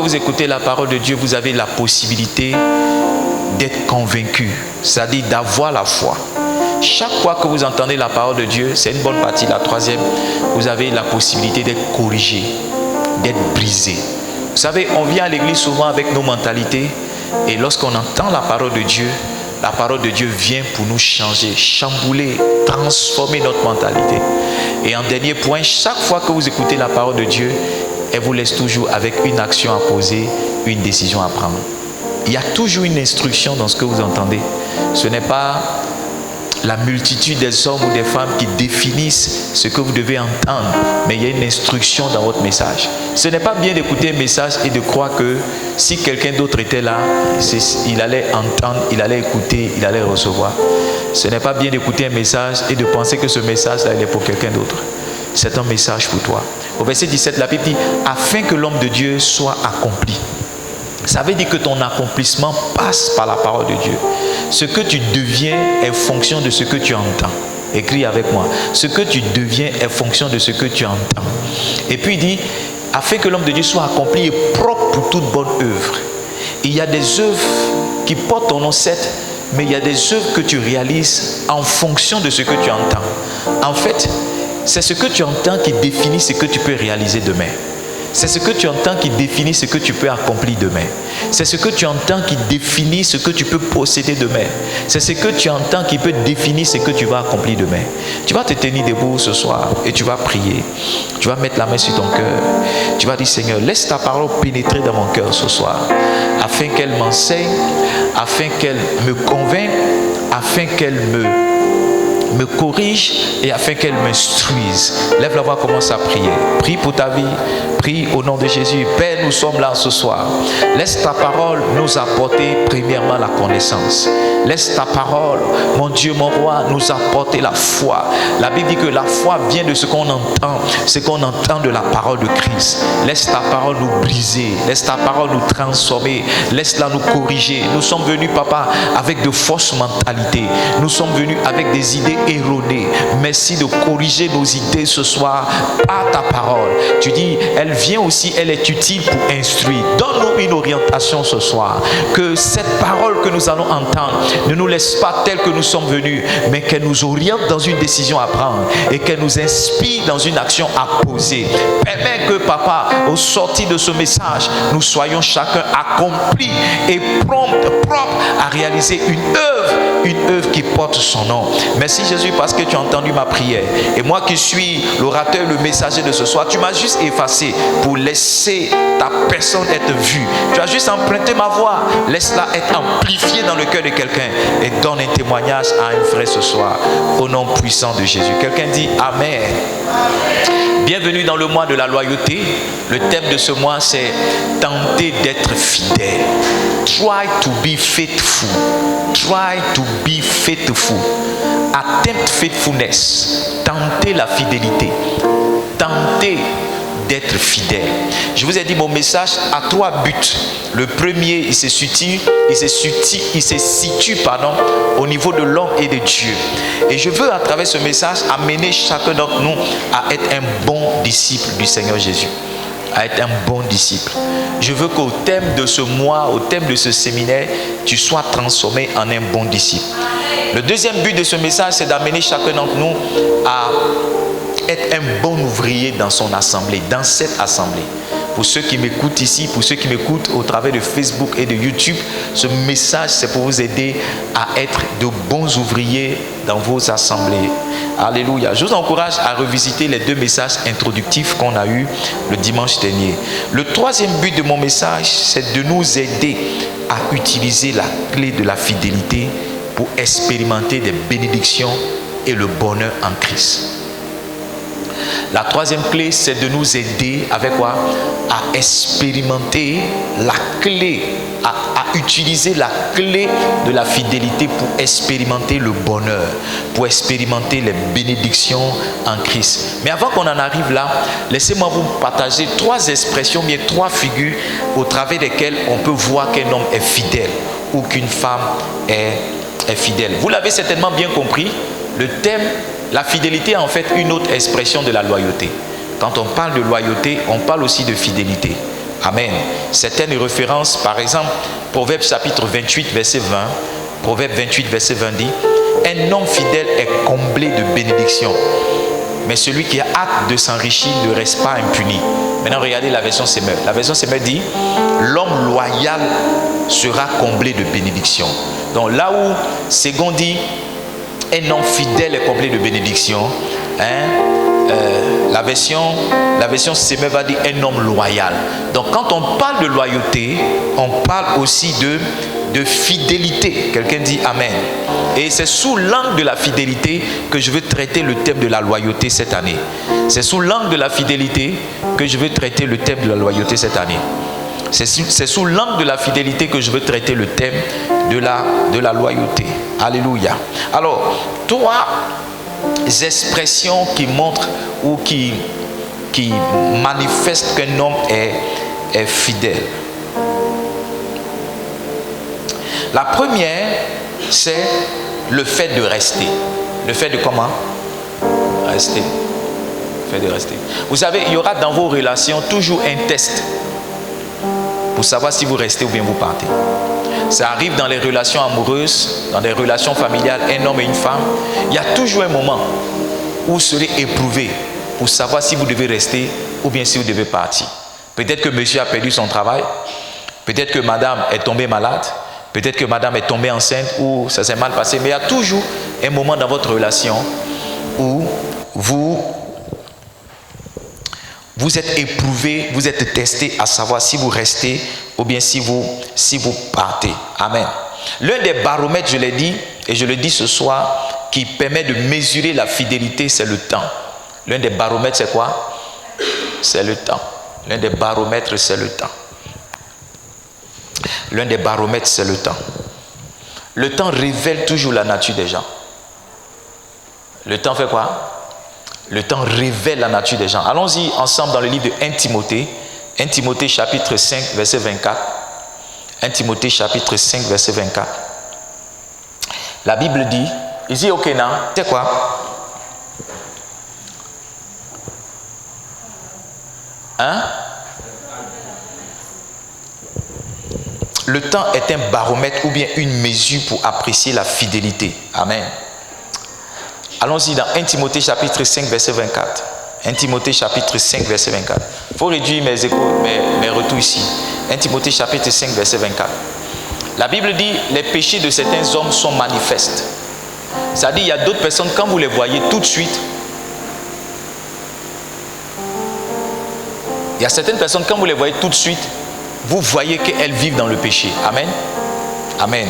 vous écoutez la parole de Dieu, vous avez la possibilité d'être convaincu, c'est-à-dire d'avoir la foi. Chaque fois que vous entendez la parole de Dieu, c'est une bonne partie, la troisième, vous avez la possibilité d'être corrigé, d'être brisé. Vous savez, on vient à l'église souvent avec nos mentalités, et lorsqu'on entend la parole de Dieu vient pour nous changer, chambouler, transformer notre mentalité. Et en dernier point, chaque fois que vous écoutez la parole de Dieu, elle vous laisse toujours avec une action à poser, une décision à prendre. Il y a toujours une instruction dans ce que vous entendez. Ce n'est pas la multitude des hommes ou des femmes qui définissent ce que vous devez entendre, mais il y a une instruction dans votre message. Ce n'est pas bien d'écouter un message et de croire que si quelqu'un d'autre était là, il allait entendre, il allait écouter, il allait recevoir. Ce n'est pas bien d'écouter un message et de penser que ce message-là, il est pour quelqu'un d'autre. C'est un message pour toi. Au verset 17, la Bible dit « Afin que l'homme de Dieu soit accompli ». Ça veut dire que ton accomplissement passe par la parole de Dieu. Ce que tu deviens est fonction de ce que tu entends. Écris avec moi. Ce que tu deviens est fonction de ce que tu entends. Et puis il dit, afin que l'homme de Dieu soit accompli et propre pour toute bonne œuvre. Il y a des œuvres qui portent ton nom, certes, mais il y a des œuvres que tu réalises en fonction de ce que tu entends. En fait, c'est ce que tu entends qui définit ce que tu peux réaliser demain. C'est ce que tu entends qui définit ce que tu peux accomplir demain. C'est ce que tu entends qui définit ce que tu peux posséder demain. C'est ce que tu entends qui peut définir ce que tu vas accomplir demain. Tu vas te tenir debout ce soir et tu vas prier. Tu vas mettre la main sur ton cœur. Tu vas dire, Seigneur, laisse ta parole pénétrer dans mon cœur ce soir, afin qu'elle m'enseigne, afin qu'elle me convainque, afin qu'elle me corrige et afin qu'elle m'instruise. Lève la voix, commence à prier. Prie pour ta vie. Prie au nom de Jésus. Père, nous sommes là ce soir. Laisse ta parole nous apporter premièrement la connaissance. Laisse ta parole, mon Dieu, mon roi, nous apporter la foi. La Bible dit que la foi vient de ce qu'on entend, ce qu'on entend de la parole de Christ. Laisse ta parole nous briser. Laisse ta parole nous transformer. Laisse-la nous corriger. Nous sommes venus, papa, avec de fausses mentalités. Nous sommes venus avec des idées erronées. Merci de corriger nos idées ce soir par ta parole. Tu dis, elle vient aussi, elle est utile pour instruire. Donne-nous une orientation ce soir. Que cette parole que nous allons entendre ne nous laisse pas tels que nous sommes venus, mais qu'elle nous oriente dans une décision à prendre et qu'elle nous inspire dans une action à poser. Permets que, papa, au sortir de ce message, nous soyons chacun accomplis et propres à réaliser une œuvre qui porte son nom. Merci Jésus parce que tu as entendu ma prière. Et moi qui suis l'orateur, le messager de ce soir, tu m'as juste effacé pour laisser ta personne être vue. Tu as juste emprunté ma voix. Laisse-la être amplifiée dans le cœur de quelqu'un et donne un témoignage à un frère ce soir. Au nom puissant de Jésus. Quelqu'un dit Amen. Bienvenue dans le mois de la loyauté. Le thème de ce mois, c'est tenter d'être fidèle. Try to be faithful. Try to be faithful. Attempt faithfulness. Tenter la fidélité. Tenter d'être fidèle. Je vous ai dit, mon message a 3 buts. Le premier, il se situe au niveau de l'homme et de Dieu. Et je veux, à travers ce message, amener chacun d'entre nous à être un bon disciple du Seigneur Jésus. À être un bon disciple. Je veux qu'au thème de ce mois, au thème de ce séminaire, tu sois transformé en un bon disciple. Le deuxième but de ce message, c'est d'amener chacun d'entre nous à être un bon ouvrier dans son assemblée, dans cette assemblée. Pour ceux qui m'écoutent ici, pour ceux qui m'écoutent au travers de Facebook et de YouTube, ce message, c'est pour vous aider à être de bons ouvriers dans vos assemblées. Alléluia. Je vous encourage à revisiter les 2 messages introductifs qu'on a eus le dimanche dernier. Le troisième but de mon message, c'est de nous aider à utiliser la clé de la fidélité pour expérimenter des bénédictions et le bonheur en Christ. La troisième clé, c'est de nous aider avec quoi? À expérimenter la clé, à utiliser la clé de la fidélité pour expérimenter le bonheur, pour expérimenter les bénédictions en Christ. Mais avant qu'on en arrive là, laissez-moi vous partager 3 expressions, bien 3 figures au travers desquelles on peut voir qu'un homme est fidèle ou qu'une femme est fidèle. Vous l'avez certainement bien compris, le thème, la fidélité est en fait une autre expression de la loyauté. Quand on parle de loyauté, on parle aussi de fidélité. Amen. Certaines références, par exemple, Proverbe chapitre 28, verset 20. Proverbe 28, verset 20 dit, un homme fidèle est comblé de bénédictions, mais celui qui a hâte de s'enrichir ne reste pas impuni. Maintenant, regardez la version Semeur. La version Semeur dit, l'homme loyal sera comblé de bénédictions. Donc là où Second dit, un homme fidèle est comblé de bénédictions, la version Semeur va dire un homme loyal. Donc quand on parle de loyauté, on parle aussi de fidélité. Quelqu'un dit Amen. Et c'est sous l'angle de la fidélité que je veux traiter le thème de la loyauté cette année. C'est sous l'angle de la fidélité que je veux traiter le thème de la loyauté cette année. C'est sous l'angle de la fidélité que je veux traiter le thème de la loyauté. Alléluia. Alors, trois expressions qui montrent ou qui manifestent qu'un homme est fidèle. La première, c'est le fait de rester. Le fait de comment? Rester. Le fait de rester. Vous savez, il y aura dans vos relations toujours un test pour savoir si vous restez ou bien vous partez. Ça arrive dans les relations amoureuses, dans les relations familiales, un homme et une femme. Il y a toujours un moment où vous serez éprouvé pour savoir si vous devez rester ou bien si vous devez partir. Peut-être que monsieur a perdu son travail. Peut-être que madame est tombée malade. Peut-être que madame est tombée enceinte ou ça s'est mal passé. Mais il y a toujours un moment dans votre relation où vous êtes éprouvé, vous êtes testé à savoir si vous restez ou bien si vous partez. Amen. L'un des baromètres, je l'ai dit, et je le dis ce soir, qui permet de mesurer la fidélité, c'est le temps. L'un des baromètres, c'est quoi? C'est le temps. L'un des baromètres, c'est le temps. L'un des baromètres, c'est le temps. Le temps révèle toujours la nature des gens. Le temps fait quoi? Le temps révèle la nature des gens. Allons-y ensemble dans le livre de 1 Timothée. 1 Timothée chapitre 5, verset 24. 1 Timothée chapitre 5, verset 24. La Bible dit, ici au Kenya, c'est quoi? Le temps est un baromètre ou bien une mesure pour apprécier la fidélité. Amen. Allons-y dans 1 Timothée chapitre 5, verset 24. 1 Timothée chapitre 5, verset 24. Il faut réduire mes retours ici. 1 Timothée chapitre 5, verset 24. La Bible dit, les péchés de certains hommes sont manifestes. C'est-à-dire, il y a d'autres personnes, quand vous les voyez tout de suite, il y a certaines personnes, quand vous les voyez tout de suite, vous voyez qu'elles vivent dans le péché. Amen. Amen.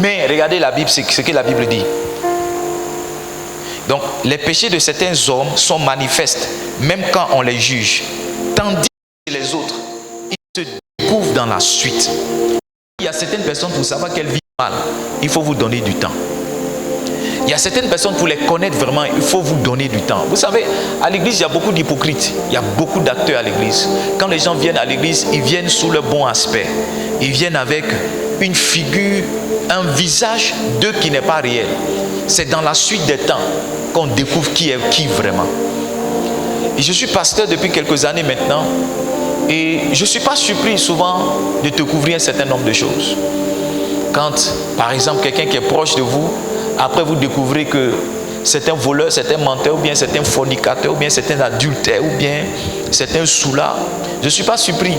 Mais regardez la Bible, c'est ce que la Bible dit. Donc, les péchés de certains hommes sont manifestes, même quand on les juge. Tandis que les autres, ils se découvrent dans la suite. Il y a certaines personnes, pour savoir qu'elles vivent mal, il faut vous donner du temps. Il y a certaines personnes, pour les connaître vraiment, il faut vous donner du temps. Vous savez, à l'église, il y a beaucoup d'hypocrites. Il y a beaucoup d'acteurs à l'église. Quand les gens viennent à l'église, ils viennent sous le bon aspect. Ils viennent avec une figure, un visage d'eux qui n'est pas réel. C'est dans la suite des temps qu'on découvre qui est qui vraiment. Et je suis pasteur depuis quelques années maintenant. Et je ne suis pas surpris souvent de découvrir un certain nombre de choses. Quand, par exemple, quelqu'un qui est proche de vous, après vous découvrez que c'est un voleur, c'est un menteur, ou bien c'est un fornicateur, ou bien c'est un adultère, ou bien c'est un soulard. Je ne suis pas surpris.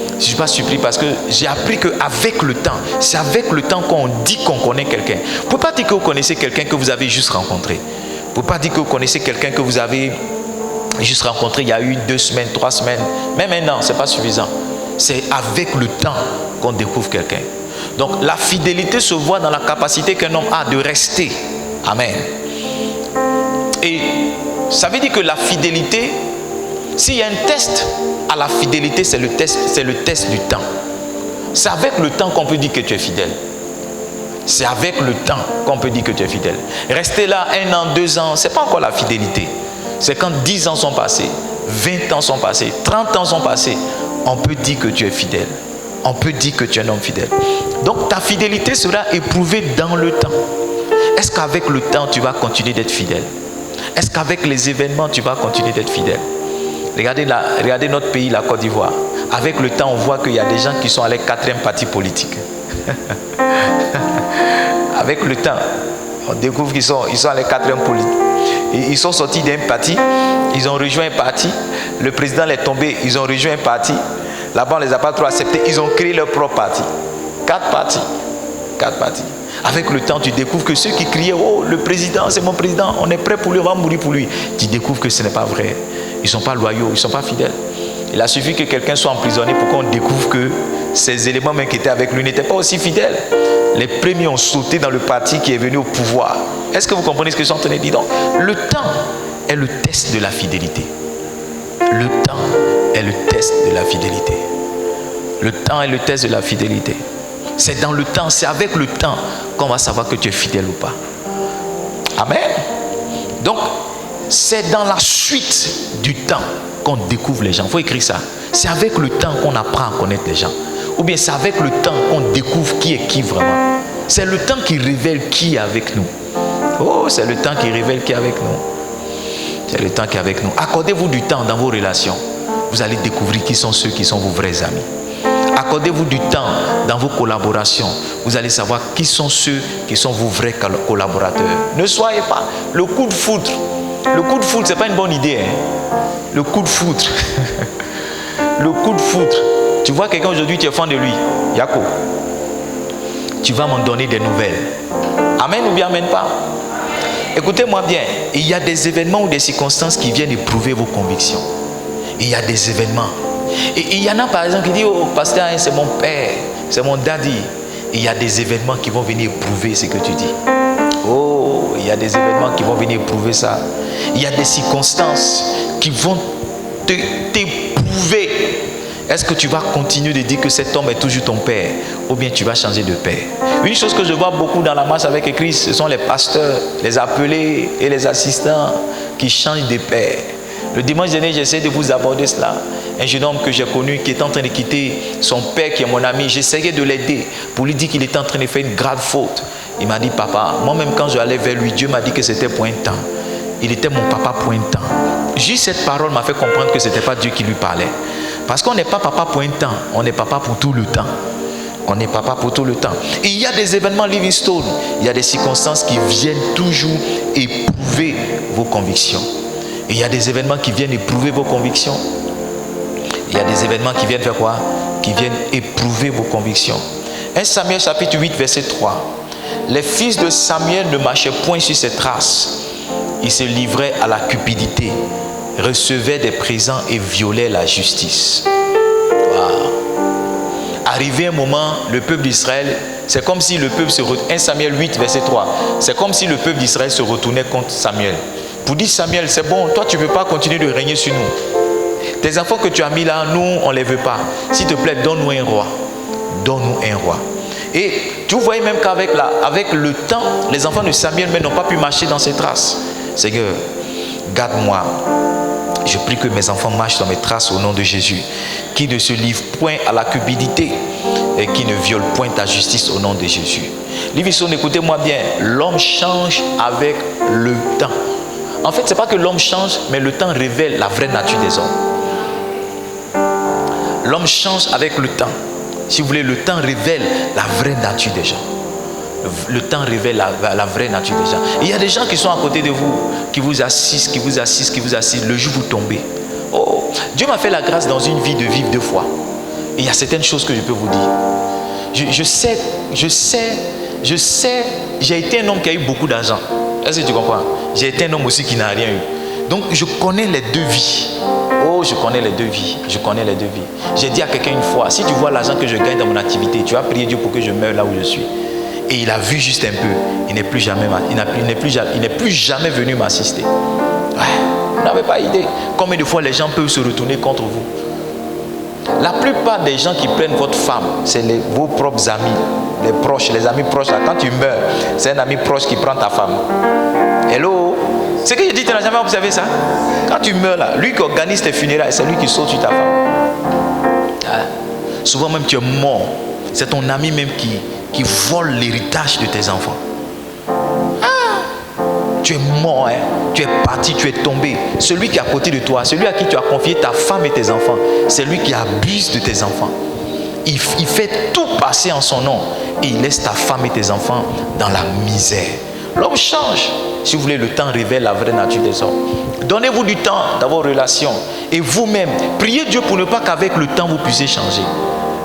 Je ne suis pas surpris parce que j'ai appris qu'avec le temps, c'est avec le temps qu'on dit qu'on connaît quelqu'un. Vous ne pouvez pas dire que vous connaissez quelqu'un que vous avez juste rencontré. Vous ne pouvez pas dire que vous connaissez quelqu'un que vous avez juste rencontré il y a 1, 2 semaines, 3 semaines, même un an, ce n'est pas suffisant. C'est avec le temps qu'on découvre quelqu'un. Donc la fidélité se voit dans la capacité qu'un homme a de rester. Amen. Et ça veut dire que la fidélité, s'il y a un test à la fidélité, c'est le test du temps. C'est avec le temps qu'on peut dire que tu es fidèle. C'est avec le temps qu'on peut dire que tu es fidèle. Rester là 1 an, 2 ans, ce n'est pas encore la fidélité. C'est quand 10 ans sont passés, 20 ans sont passés, 30 ans sont passés, on peut dire que tu es fidèle. On peut dire que tu es un homme fidèle. Donc ta fidélité sera éprouvée dans le temps. Est-ce qu'avec le temps, tu vas continuer d'être fidèle? Est-ce qu'avec les événements, tu vas continuer d'être fidèle? Regardez notre pays, la Côte d'Ivoire. Avec le temps, on voit qu'il y a des gens qui sont à leur 4e parti politique. Avec le temps, on découvre qu'ils sont à leur 4e politique. Ils sont sortis d'un parti, ils ont rejoint un parti. Le président est tombé, ils ont rejoint un parti. Là-bas, on ne les a pas trop acceptés. Ils ont créé leur propre parti. 4 partis. 4 partis. Avec le temps, tu découvres que ceux qui criaient « Oh, le président, c'est mon président, on est prêt pour lui, on va mourir pour lui », tu découvres que ce n'est pas vrai. Ils ne sont pas loyaux, ils ne sont pas fidèles. Il a suffi que quelqu'un soit emprisonné pour qu'on découvre que ces éléments même qui étaient avec lui n'étaient pas aussi fidèles. Les premiers ont sauté dans le parti qui est venu au pouvoir. Est-ce que vous comprenez ce que je suis en train de dire? Donc, le temps est le test de la fidélité. Le temps est le test de la fidélité. Le temps est le test de la fidélité. C'est dans le temps, c'est avec le temps qu'on va savoir que tu es fidèle ou pas. Amen. Donc, c'est dans la suite du temps qu'on découvre les gens. Il faut écrire ça. C'est avec le temps qu'on apprend à connaître les gens. Ou bien c'est avec le temps qu'on découvre qui est qui vraiment. C'est le temps qui révèle qui est avec nous. Oh, c'est le temps qui révèle qui est avec nous. C'est le temps qui est avec nous. Accordez-vous du temps dans vos relations. Vous allez découvrir qui sont ceux qui sont vos vrais amis. Accordez-vous du temps dans vos collaborations. Vous allez savoir qui sont ceux qui sont vos vrais collaborateurs. Ne soyez pas le coup de foudre. Le coup de foudre, ce n'est pas une bonne idée. Hein? Le coup de foudre. Le coup de foudre. Tu vois quelqu'un aujourd'hui, tu es fan de lui. Yako. Tu vas m'en donner des nouvelles. Amen ou bien amen pas? Écoutez-moi bien. Il y a des événements ou des circonstances qui viennent éprouver vos convictions. Il y a des événements. Et il y en a par exemple qui disent, oh pasteur, c'est mon père, c'est mon daddy. Et il y a des événements qui vont venir éprouver ce que tu dis. Oh, il y a des événements qui vont venir éprouver ça. Il y a des circonstances qui vont t'éprouver. Est-ce que tu vas continuer de dire que cet homme est toujours ton père, ou bien tu vas changer de père? Une chose que je vois beaucoup dans la marche avec Christ, ce sont les pasteurs, les appelés et les assistants qui changent de père. Le dimanche dernier, j'essaie de vous aborder cela. Un jeune homme que j'ai connu qui est en train de quitter son père qui est mon ami. J'essayais de l'aider pour lui dire qu'il était en train de faire une grave faute. Il m'a dit, papa, moi-même quand je allais vers lui, Dieu m'a dit que c'était pour un temps. Il était mon papa pour un temps. Juste cette parole m'a fait comprendre que ce n'était pas Dieu qui lui parlait. Parce qu'on n'est pas papa pour un temps, on est papa pour tout le temps. On est papa pour tout le temps. Et il y a des événements Livingstone, il y a des circonstances qui viennent toujours éprouver vos convictions. Et il y a des événements qui viennent éprouver vos convictions. Il y a des événements qui viennent faire quoi? Qui viennent éprouver vos convictions. 1 Samuel chapitre 8 verset 3. Les fils de Samuel ne marchaient point sur ses traces. Ils se livraient à la cupidité, recevaient des présents et violaient la justice. Wow. Arrivé un moment, le peuple d'Israël, c'est comme si le peuple se retournait. 1 Samuel 8 verset 3. C'est comme si le peuple d'Israël se retournait contre Samuel. Pour dire, Samuel, c'est bon, toi tu ne peux pas continuer de régner sur nous. Tes enfants que tu as mis là, nous, on ne les veut pas. S'il te plaît, donne-nous un roi. Donne-nous un roi. Et tu voyais même qu'avec le temps, les enfants de Samuel n'ont pas pu marcher dans ses traces. Seigneur, garde-moi. Je prie que mes enfants marchent dans mes traces au nom de Jésus. Qui ne se livrent point à la cupidité et qui ne violent point ta justice au nom de Jésus. Livingstone, écoutez-moi bien. L'homme change avec le temps. En fait, ce n'est pas que l'homme change, mais le temps révèle la vraie nature des hommes. L'homme change avec le temps. Si vous voulez, le temps révèle la vraie nature des gens. Le temps révèle la vraie nature des gens. Et il y a des gens qui sont à côté de vous, qui vous assistent, qui vous assistent, qui vous assistent. Le jour où vous tombez. Oh, Dieu m'a fait la grâce dans une vie de vivre 2 fois. Et il y a certaines choses que je peux vous dire. Je sais, j'ai été un homme qui a eu beaucoup d'argent. Est-ce que tu comprends? J'ai été un homme aussi qui n'a rien eu. Donc je connais les 2 vies. Oh, je connais les 2 vies. Je connais les 2 vies. J'ai dit à quelqu'un une fois, si tu vois l'argent que je gagne dans mon activité, tu vas prier Dieu pour que je meure là où je suis. Et il a vu juste un peu. Il n'est plus jamais venu m'assister. Ouais, vous n'avez pas idée. Combien de fois les gens peuvent se retourner contre vous? La plupart des gens qui prennent votre femme, c'est vos propres amis, les proches, les amis proches. Là. Quand tu meurs, c'est un ami proche qui prend ta femme. Hello? Ce que je dis, tu n'as jamais observé ça? Quand tu meurs là, lui qui organise tes funérailles, c'est lui qui saute sur ta femme. Ah. Souvent même tu es mort. C'est ton ami même qui vole l'héritage de tes enfants. Ah. tu es mort, hein. Tu es parti, tu es tombé. Celui qui est à côté de toi, celui à qui tu as confié ta femme et tes enfants, c'est lui qui abuse de tes enfants. Il fait tout passer en son nom et il laisse ta femme et tes enfants dans la misère. L'homme change. Si vous voulez, le temps révèle la vraie nature des hommes. Donnez-vous du temps dans vos relations et vous-même, priez Dieu pour ne pas qu'avec le temps vous puissiez changer.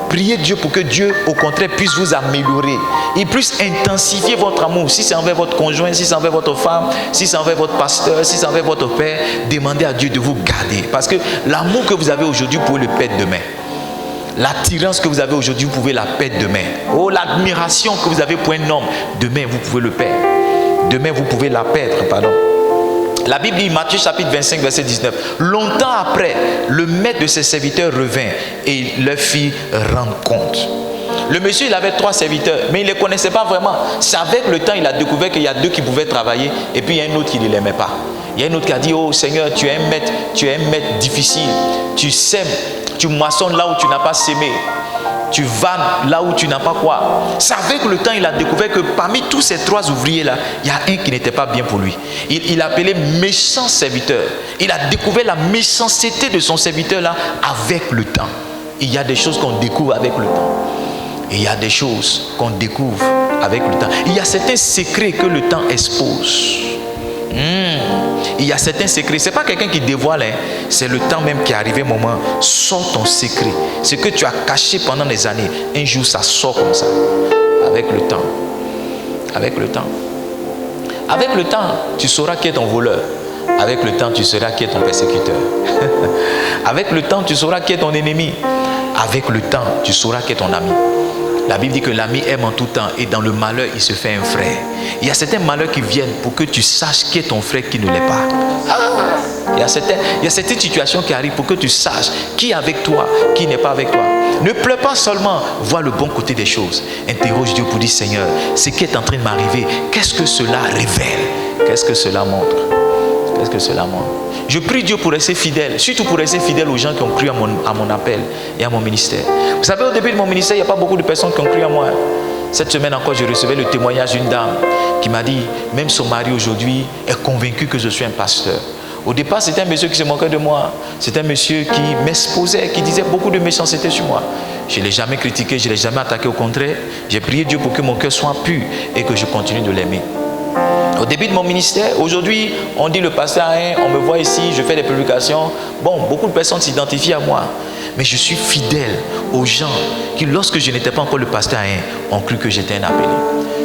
Priez Dieu pour que Dieu, au contraire, puisse vous améliorer. Il puisse intensifier votre amour. Si c'est envers votre conjoint, si c'est envers votre femme, si c'est envers votre pasteur, si c'est envers votre père, demandez à Dieu de vous garder. Parce que l'amour que vous avez aujourd'hui, vous pouvez le perdre demain. L'attirance que vous avez aujourd'hui, vous pouvez la perdre demain. Oh, l'admiration que vous avez pour un homme, demain, vous pouvez le perdre. Demain, vous pouvez la perdre, pardon. La Bible dit, Matthieu chapitre 25, verset 19. Longtemps après, le maître de ses serviteurs revint et leur fit rendre compte. Le monsieur, il avait 3 serviteurs, mais il ne les connaissait pas vraiment. C'est avec le temps, il a découvert qu'il y a 2 qui pouvaient travailler et puis il y a un autre qui ne l'aimait pas. Il y a un autre qui a dit, oh Seigneur, tu es un maître difficile. Tu sèmes, tu moissonnes là où tu n'as pas sémé. Tu vannes là où tu n'as pas quoi. C'est avec le temps il a découvert que parmi tous ces 3 ouvriers là, il y a un qui n'était pas bien pour lui. Il appelait méchant serviteur. Il a découvert la méchanceté de son serviteur là avec le temps. Il y a des choses qu'on découvre avec le temps. Et il y a des choses qu'on découvre avec le temps. Il y a certains secrets que le temps expose. Il y a certains secrets. Ce n'est pas quelqu'un qui dévoile, hein. C'est le temps même qui est arrivé un moment. Sors ton secret. Ce que tu as caché pendant des années, un jour ça sort comme ça. Avec le temps. Avec le temps. Avec le temps, tu sauras qui est ton voleur. Avec le temps, tu sauras qui est ton persécuteur. Avec le temps, tu sauras qui est ton ennemi. Avec le temps, tu sauras qui est ton ami. La Bible dit que l'ami aime en tout temps et dans le malheur, il se fait un frère. Il y a certains malheurs qui viennent pour que tu saches qui est ton frère, qui ne l'est pas. Il y a certaines situations qui arrivent pour que tu saches qui est avec toi, qui n'est pas avec toi. Ne pleure pas seulement, vois le bon côté des choses. Interroge Dieu pour dire, Seigneur, ce qui est en train de m'arriver, qu'est-ce que cela révèle? Qu'est-ce que cela montre? Qu'est-ce que cela montre? Je prie Dieu pour rester fidèle, surtout pour rester fidèle aux gens qui ont cru à mon appel et à mon ministère. Vous savez, au début de mon ministère, il n'y a pas beaucoup de personnes qui ont cru à moi. Cette semaine encore, je recevais le témoignage d'une dame qui m'a dit, même son mari aujourd'hui est convaincu que je suis un pasteur. Au départ, c'était un monsieur qui se moquait de moi. C'était un monsieur qui m'exposait, qui disait beaucoup de méchanceté sur moi. Je ne l'ai jamais critiqué, je ne l'ai jamais attaqué. Au contraire, j'ai prié Dieu pour que mon cœur soit pur et que je continue de l'aimer. Au début de mon ministère, aujourd'hui, on dit le pasteur Ain, on me voit ici, je fais des publications. Bon, beaucoup de personnes s'identifient à moi. Mais je suis fidèle aux gens qui, lorsque je n'étais pas encore le pasteur Ain, ont cru que j'étais un appelé.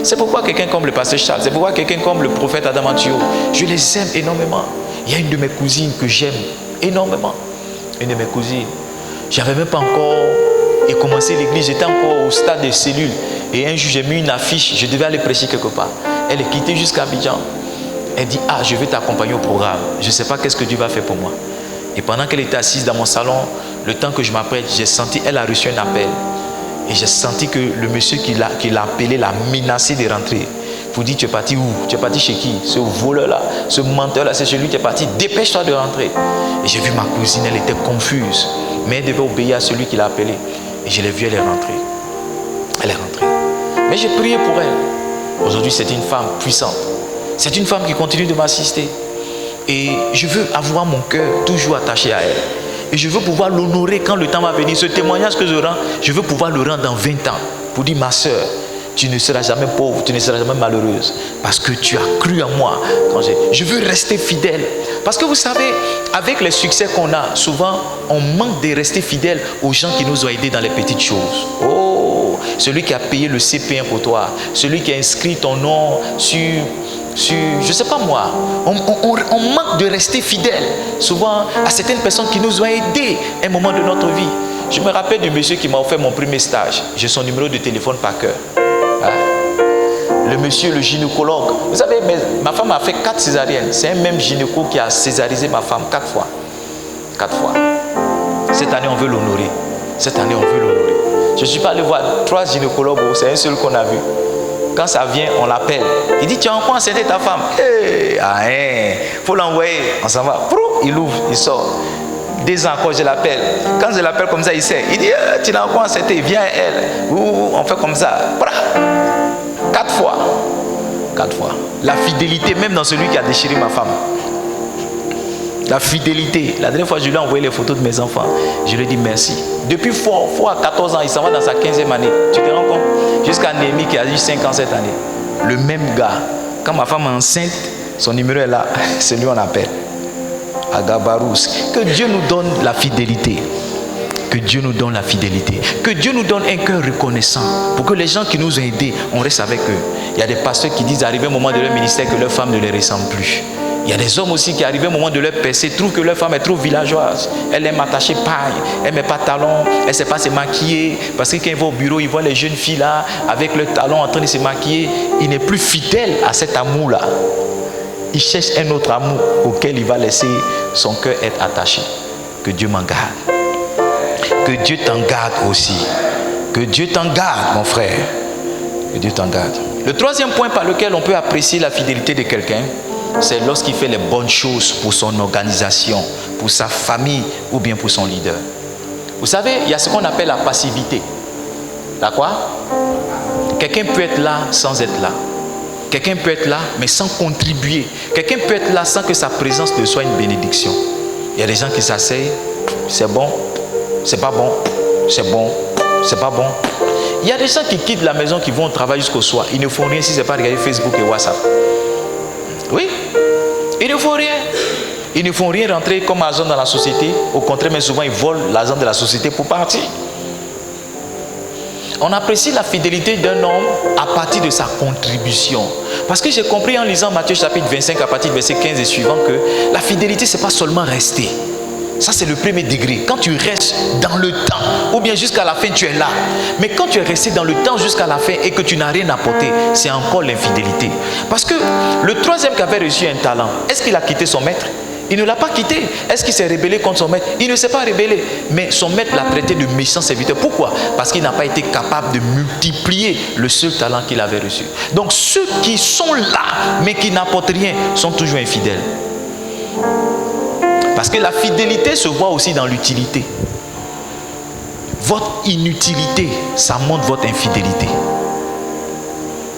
C'est pourquoi quelqu'un comme le pasteur Charles, c'est pourquoi quelqu'un comme le prophète Adamatio, je les aime énormément. Il y a une de mes cousines que j'aime énormément. Une de mes cousines. J'avais même pas encore commencé l'église, j'étais encore au stade des cellules. Et un jour, j'ai mis une affiche, je devais aller prêcher quelque part. Elle est quittée jusqu'à Abidjan. Elle dit, ah, je vais t'accompagner au programme. Je ne sais pas qu'est-ce que Dieu va faire pour moi. Et pendant qu'elle était assise dans mon salon, le temps que je m'apprête, j'ai senti, elle a reçu un appel. Et j'ai senti que le monsieur qui l'a appelé l'a menacé de rentrer. Vous dites, tu es parti où? Tu es parti chez qui? Ce voleur-là, ce menteur-là, c'est celui qui est parti. Dépêche-toi de rentrer. Et j'ai vu ma cousine, elle était confuse. Mais elle devait obéir à celui qui l'a appelé. Et je l'ai vue, elle est rentrée. Elle est rentrée. Mais j'ai prié pour elle. Aujourd'hui, c'est une femme puissante. C'est une femme qui continue de m'assister. Et je veux avoir mon cœur toujours attaché à elle. Et je veux pouvoir l'honorer quand le temps va venir. Ce témoignage que je rends, je veux pouvoir le rendre dans 20 ans. Pour dire, ma soeur, tu ne seras jamais pauvre, tu ne seras jamais malheureuse. Parce que tu as cru en moi. Je veux rester fidèle. Parce que vous savez, avec les succès qu'on a, souvent, on manque de rester fidèle aux gens qui nous ont aidés dans les petites choses. Oh, celui qui a payé le CP1 pour toi, celui qui a inscrit ton nom sur je ne sais pas moi, on manque de rester fidèle souvent à certaines personnes qui nous ont aidés à un moment de notre vie. Je me rappelle du monsieur qui m'a offert mon premier stage. J'ai son numéro de téléphone par cœur. Le monsieur, le gynécologue. Vous savez, ma femme a fait 4 césariennes. C'est un même gynéco qui a césarisé ma femme 4 fois. 4 fois. Cette année, on veut l'honorer. Cette année, on veut l'honorer. Je ne suis pas allé voir 3 gynécologues, c'est un seul qu'on a vu. Quand ça vient, on l'appelle. Il dit, tu as encore enceinte ta femme? Faut l'envoyer. On s'en va. Il ouvre, il sort. 2 ans encore, je l'appelle. Quand je l'appelle comme ça, il sait. Il dit, tu l'as encore enceinte, viens à elle. On fait comme ça. 4 fois. 4 fois. La fidélité, même dans celui qui a déchiré ma femme. La fidélité. La dernière fois, je lui ai envoyé les photos de mes enfants. Je lui ai dit merci. Depuis fort à 14 ans, il s'en va dans sa 15e année. Tu te rends compte? Jusqu'à Néhémie qui a eu 5 ans cette année. Le même gars. Quand ma femme est enceinte, son numéro est là. C'est lui on appelle. Agabarous. Que Dieu nous donne la fidélité. Que Dieu nous donne la fidélité. Que Dieu nous donne un cœur reconnaissant. Pour que les gens qui nous ont aidés, on reste avec eux. Il y a des pasteurs qui disent, arrivé au moment de leur ministère, que leur femme ne les ressemble plus. Il y a des hommes aussi qui, arrivés au moment de leur percée, trouvent que leur femme est trop villageoise. Elle aime attacher paille, elle ne met pas de talons, elle ne sait pas se maquiller. Parce que quand il va au bureau, il voit les jeunes filles là, avec leurs talons en train de se maquiller. Il n'est plus fidèle à cet amour-là. Il cherche un autre amour auquel il va laisser son cœur être attaché. Que Dieu m'en garde. Que Dieu t'en garde aussi. Que Dieu t'en garde, mon frère. Que Dieu t'en garde. Le troisième point par lequel on peut apprécier la fidélité de quelqu'un, c'est lorsqu'il fait les bonnes choses pour son organisation, pour sa famille ou bien pour son leader. Vous savez, il y a ce qu'on appelle la passivité. La quoi? Quelqu'un peut être là sans être là. Quelqu'un peut être là mais sans contribuer. Quelqu'un peut être là sans que sa présence ne soit une bénédiction. Il y a des gens qui s'asseyent, c'est bon, c'est pas bon, c'est bon, c'est pas bon. Il y a des gens qui quittent la maison, qui vont au travail jusqu'au soir. Ils ne font rien si ce n'est pas regarder Facebook et WhatsApp. Oui, ils ne font rien. Ils ne font rien rentrer comme agent dans la société. Au contraire, mais souvent ils volent l'argent de la société pour partir. On apprécie la fidélité d'un homme à partir de sa contribution. Parce que j'ai compris en lisant Matthieu chapitre 25 à partir du verset 15 et suivant que la fidélité, ce n'est pas seulement rester. Ça, c'est le premier degré. Quand tu restes dans le temps, ou bien jusqu'à la fin, tu es là. Mais quand tu es resté dans le temps jusqu'à la fin et que tu n'as rien apporté, c'est encore l'infidélité. Parce que le troisième qui avait reçu un talent, est-ce qu'il a quitté son maître? Il ne l'a pas quitté. Est-ce qu'il s'est rébellé contre son maître? Il ne s'est pas rébellé. Mais son maître l'a traité de méchant serviteur. Pourquoi? Parce qu'il n'a pas été capable de multiplier le seul talent qu'il avait reçu. Donc ceux qui sont là, mais qui n'apportent rien, sont toujours infidèles. Parce que la fidélité se voit aussi dans l'utilité. Votre inutilité, ça montre votre infidélité.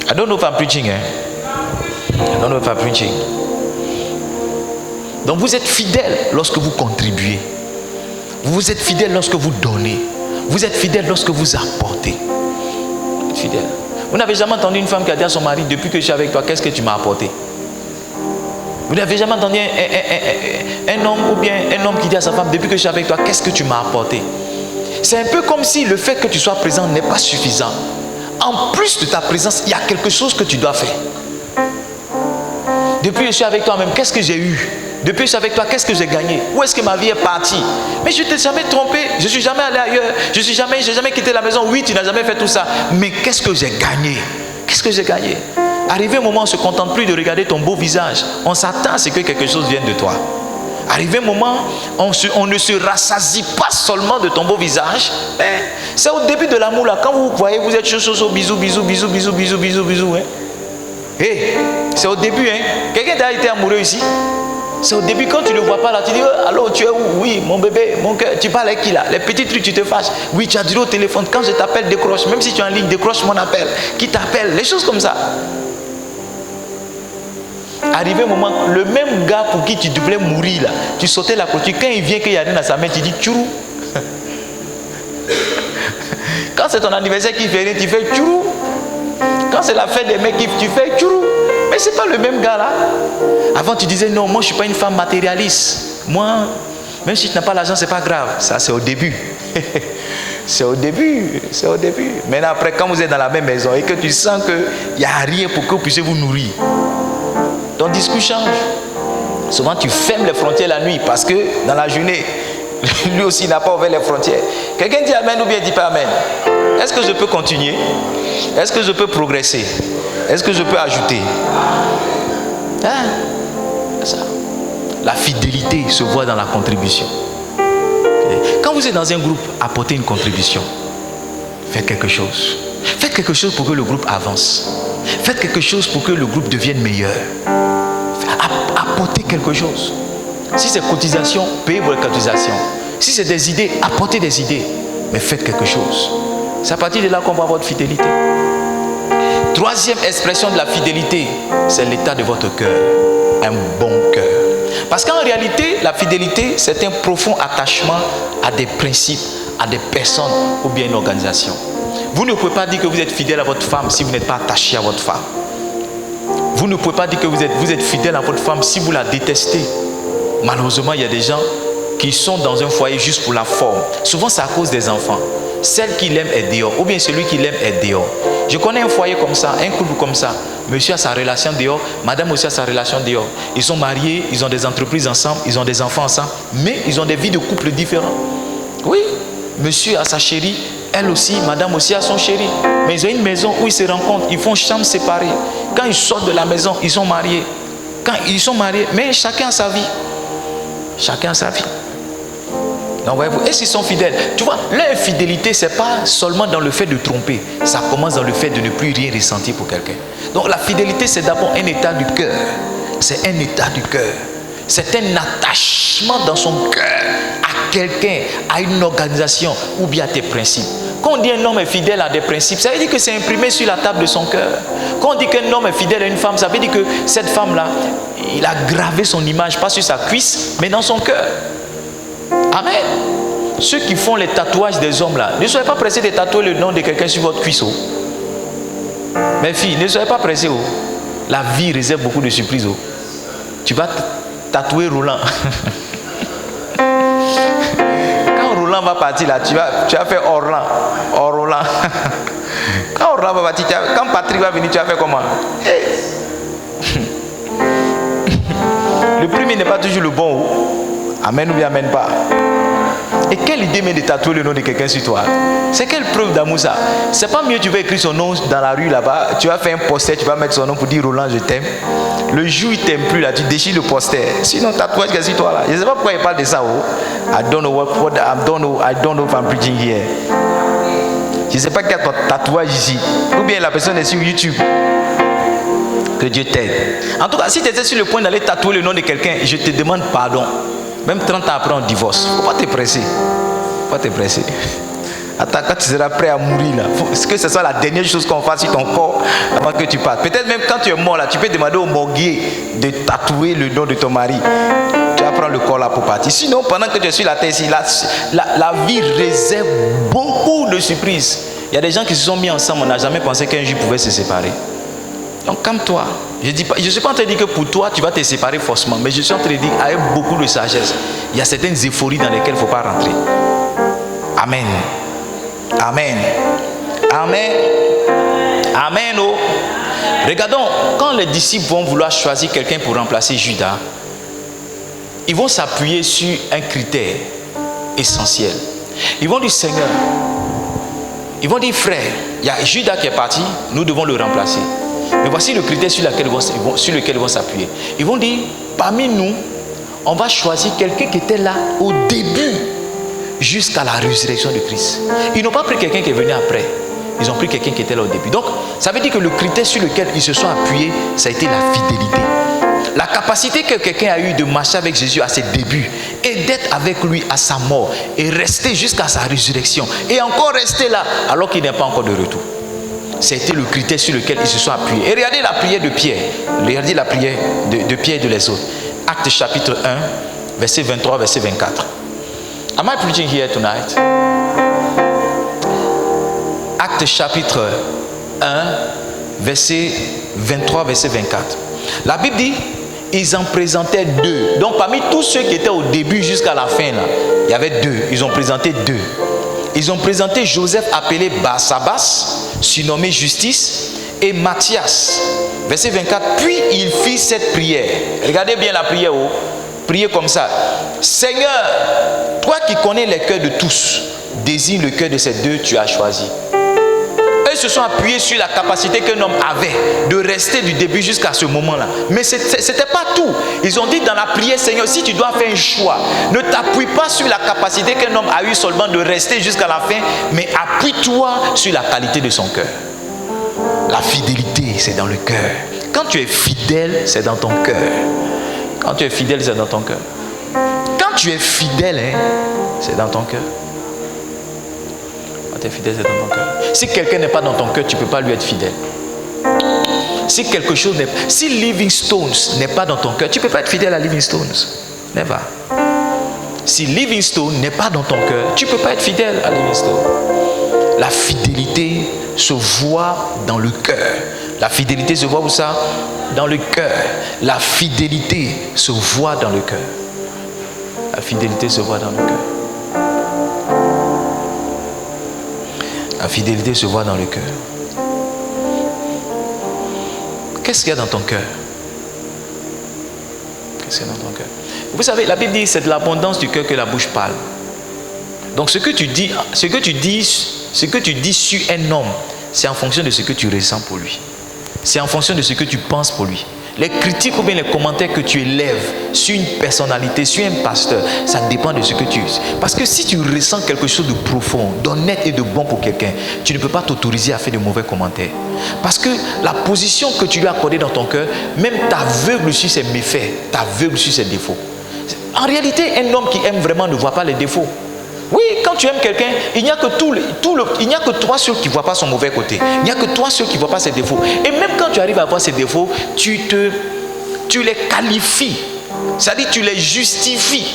I don't know if I'm preaching, I don't know if I'm preaching. Donc vous êtes fidèle lorsque vous contribuez. Vous êtes fidèle lorsque vous donnez. Vous êtes fidèle lorsque vous apportez. Vous êtes fidèle. Vous n'avez jamais entendu une femme qui a dit à son mari, depuis que je suis avec toi, qu'est-ce que tu m'as apporté? Vous n'avez jamais entendu un homme ou bien un homme qui dit à sa femme, depuis que je suis avec toi, qu'est-ce que tu m'as apporté? C'est un peu comme si le fait que tu sois présent n'est pas suffisant. En plus de ta présence, il y a quelque chose que tu dois faire. Depuis que je suis avec toi-même, qu'est-ce que j'ai eu? Depuis que je suis avec toi, qu'est-ce que j'ai gagné? Où est-ce que ma vie est partie? Mais je ne t'ai jamais trompé, je ne suis jamais allé ailleurs, je n'ai jamais quitté la maison. Oui, tu n'as jamais fait tout ça. Mais qu'est-ce que j'ai gagné? Qu'est-ce que j'ai gagné? Arrivé un moment, on ne se contente plus de regarder ton beau visage. On s'attend à ce que quelque chose vienne de toi. Arrivé un moment, on ne se rassasie pas seulement de ton beau visage. C'est au début de l'amour là. Quand vous voyez, vous êtes chaud, bisous, bisous, bisous, bisous, bisous, bisous, bisous. C'est au début. Quelqu'un t'a été amoureux ici? C'est au début, quand tu ne le vois pas là, tu dis, allô, tu es où? Oui, mon bébé, mon cœur. Tu parles avec qui là? Les petits trucs, tu te fâches. Oui, tu as dit au téléphone. Quand je t'appelle, décroche. Même si tu es en ligne, décroche mon appel. Qui t'appelle? Les choses comme ça. Arrivé un moment, le même gars pour qui tu devais mourir là, tu sautais la clôture. Quand il vient, qu'il y a rien dans sa main, tu dis tchourou. Quand c'est ton anniversaire qui fait rien, tu fais tchourou. Quand c'est la fête des mecs, tu fais tchourou. Mais c'est pas le même gars là. Avant tu disais non, moi je suis pas une femme matérialiste. Moi, même si tu n'as pas l'argent, c'est pas grave. Ça c'est au début. C'est au début. C'est au début. Maintenant après, quand vous êtes dans la même maison et que tu sens qu'il n'y a rien pour que vous puissiez vous nourrir, ton discours change. Souvent tu fermes les frontières la nuit parce que dans la journée, lui aussi n'a pas ouvert les frontières. Quelqu'un dit amen ou bien dit pas amen? Est-ce que je peux continuer? Est-ce que je peux progresser? Est-ce que je peux ajouter? Ça. La fidélité se voit dans la contribution. Quand vous êtes dans un groupe, apportez une contribution. Faites quelque chose. Faites quelque chose pour que le groupe avance. Faites quelque chose pour que le groupe devienne meilleur. Apportez quelque chose. Si c'est cotisation, payez vos cotisations. Si c'est des idées, apportez des idées. Mais faites quelque chose. C'est à partir de là qu'on voit votre fidélité. Troisième expression de la fidélité, c'est l'état de votre cœur. Un bon cœur. Parce qu'en réalité, la fidélité, c'est un profond attachement à des principes, à des personnes ou bien une organisation. Vous ne pouvez pas dire que vous êtes fidèle à votre femme si vous n'êtes pas attaché à votre femme. Vous ne pouvez pas dire que vous êtes fidèle à votre femme si vous la détestez. Malheureusement, il y a des gens qui sont dans un foyer juste pour la forme. Souvent, c'est à cause des enfants. Celle qui l'aime est dehors, ou bien celui qui l'aime est dehors. Je connais un foyer comme ça, un couple comme ça. Monsieur a sa relation dehors, madame aussi a sa relation dehors. Ils sont mariés, ils ont des entreprises ensemble, ils ont des enfants ensemble, mais ils ont des vies de couple différents. Oui, monsieur a sa chérie, elle aussi, madame aussi a son chéri. Mais ils ont une maison où ils se rencontrent, ils font chambre séparée. Quand ils sortent de la maison, ils sont mariés. Quand ils sont mariés, mais chacun a sa vie. Chacun a sa vie. Donc voyez-vous, est-ce qu'ils sont fidèles? Tu vois, l'infidélité, ce n'est pas seulement dans le fait de tromper. Ça commence dans le fait de ne plus rien ressentir pour quelqu'un. Donc la fidélité, c'est d'abord un état du cœur. C'est un état du cœur. C'est un attachement dans son cœur à quelqu'un, à une organisation ou bien à tes principes. Quand on dit un homme est fidèle à des principes, ça veut dire que c'est imprimé sur la table de son cœur. Quand on dit qu'un homme est fidèle à une femme, ça veut dire que cette femme-là, il a gravé son image, pas sur sa cuisse, mais dans son cœur. Amen. Ceux qui font les tatouages des hommes là, ne soyez pas pressés de tatouer le nom de quelqu'un sur votre cuisse. Mes filles, ne soyez pas pressés. La vie réserve beaucoup de surprises. Tu vas tatouer Roland. Quand Roland va partir là, tu vas faire Orlan. Roland. Quand Roland va partir, quand Patrick va venir, tu vas faire comment? Le premier n'est pas toujours le bon. Amen ou bien amen pas. Et quelle idée mais de tatouer le nom de quelqu'un sur toi? C'est quelle preuve d'amour ça? C'est pas mieux tu vas écrire son nom dans la rue là-bas, tu vas faire un poster, tu vas mettre son nom pour dire Roland je t'aime. Le jour où il t'aime plus là, tu déchires le poster. Sinon tatouage que sur toi là. Je ne sais pas pourquoi il parle de ça. I don't know if I'm preaching here. Je ne sais pas quel tatouage ici. Ou bien la personne est sur YouTube. Que Dieu t'aide. En tout cas, si tu étais sur le point d'aller tatouer le nom de quelqu'un, je te demande pardon. Même 30 ans après, on divorce. Il ne faut pas te presser. Il ne faut pas te presser. Attends, quand tu seras prêt à mourir, là, faut que ce soit la dernière chose qu'on fasse sur ton corps avant que tu partes. Peut-être même quand tu es mort, là, tu peux demander au morguier de tatouer le nom de ton mari. Tu vas prendre le corps là pour partir. Sinon, pendant que tu es sur la terre ici, la vie réserve beaucoup de surprises. Il y a des gens qui se sont mis ensemble, on n'a jamais pensé qu'un jour ils pouvaient se séparer. Donc calme-toi. Je ne suis pas en train de dire que pour toi tu vas te séparer forcément, mais je suis en train de dire avec beaucoup de sagesse. Il y a certaines euphories dans lesquelles il ne faut pas rentrer. Amen. Amen. Amen. Amen. Oh. Regardons, quand les disciples vont vouloir choisir quelqu'un pour remplacer Judas, ils vont s'appuyer sur un critère essentiel. Ils vont dire Seigneur, ils vont dire frère, il y a Judas qui est parti, nous devons le remplacer. Mais voici le critère sur lequel ils vont s'appuyer. Ils vont dire, parmi nous, on va choisir quelqu'un qui était là au début, jusqu'à la résurrection de Christ. Ils n'ont pas pris quelqu'un qui est venu après. Ils ont pris quelqu'un qui était là au début. Donc, ça veut dire que le critère sur lequel ils se sont appuyés, ça a été la fidélité. La capacité que quelqu'un a eu de marcher avec Jésus à ses débuts et d'être avec lui à sa mort et rester jusqu'à sa résurrection et encore rester là alors qu'il n'est pas encore de retour. C'était le critère sur lequel ils se sont appuyés. Et regardez la prière de Pierre. Regardez la prière de Pierre et de les autres. Actes chapitre 1, verset 23, verset 24. Am I preaching here tonight? Actes chapitre 1, verset 23, verset 24. La Bible dit, ils en présentaient deux. Donc parmi tous ceux qui étaient au début jusqu'à la fin, là, il y avait deux. Ils ont présenté deux. Ils ont présenté Joseph appelé Barsabas, surnommé Justice, et Matthias. Verset 24. Puis il fit cette prière. Regardez bien la prière. Priez comme ça. Seigneur, toi qui connais les cœurs de tous, désigne le cœur de ces deux tu as choisi. Eux se sont appuyés sur la capacité qu'un homme avait de rester du début jusqu'à ce moment-là. Mais ce n'était pas tout. Ils ont dit dans la prière, Seigneur, si tu dois faire un choix, ne t'appuie pas sur la capacité qu'un homme a eu seulement de rester jusqu'à la fin, mais appuie-toi sur la qualité de son cœur. La fidélité, c'est dans le cœur. Quand tu es fidèle, c'est dans ton cœur. Quand tu es fidèle, c'est dans ton cœur. Quand tu es fidèle, c'est dans ton cœur. Quand tu es fidèle, c'est dans ton cœur. Si quelqu'un n'est pas dans ton cœur, tu ne peux pas lui être fidèle. Si quelque chose n'est... Si Living Stones n'est pas dans ton cœur, tu ne peux pas être fidèle à Living Stones. Never. Si Living Stone n'est pas dans ton cœur, tu ne peux pas être fidèle à Living Stone. La fidélité se voit dans le cœur. La fidélité se voit où ça? Dans le cœur. La fidélité se voit dans le cœur. La fidélité se voit dans le cœur. La fidélité se voit dans le cœur. Qu'est-ce qu'il y a dans ton cœur? Qu'est-ce qu'il y a dans ton cœur? Vous savez, la Bible dit c'est de l'abondance du cœur que la bouche parle. Donc ce que tu dis sur un homme, c'est en fonction de ce que tu ressens pour lui. C'est en fonction de ce que tu penses pour lui. Les critiques ou bien les commentaires que tu élèves sur une personnalité, sur un pasteur, ça dépend de ce que tu... Parce que si tu ressens quelque chose de profond, d'honnête et de bon pour quelqu'un, tu ne peux pas t'autoriser à faire de mauvais commentaires. Parce que la position que tu lui as accordée dans ton cœur, même t'aveugle sur ses méfaits, t'aveugle sur ses défauts. En réalité, un homme qui aime vraiment ne voit pas les défauts. Oui, quand tu aimes quelqu'un, il n'y a que il n'y a que toi seul qui ne vois pas son mauvais côté. Il n'y a que toi seul qui ne vois pas ses défauts. Et même quand tu arrives à voir ses défauts, tu les qualifies. C'est-à-dire tu les justifies.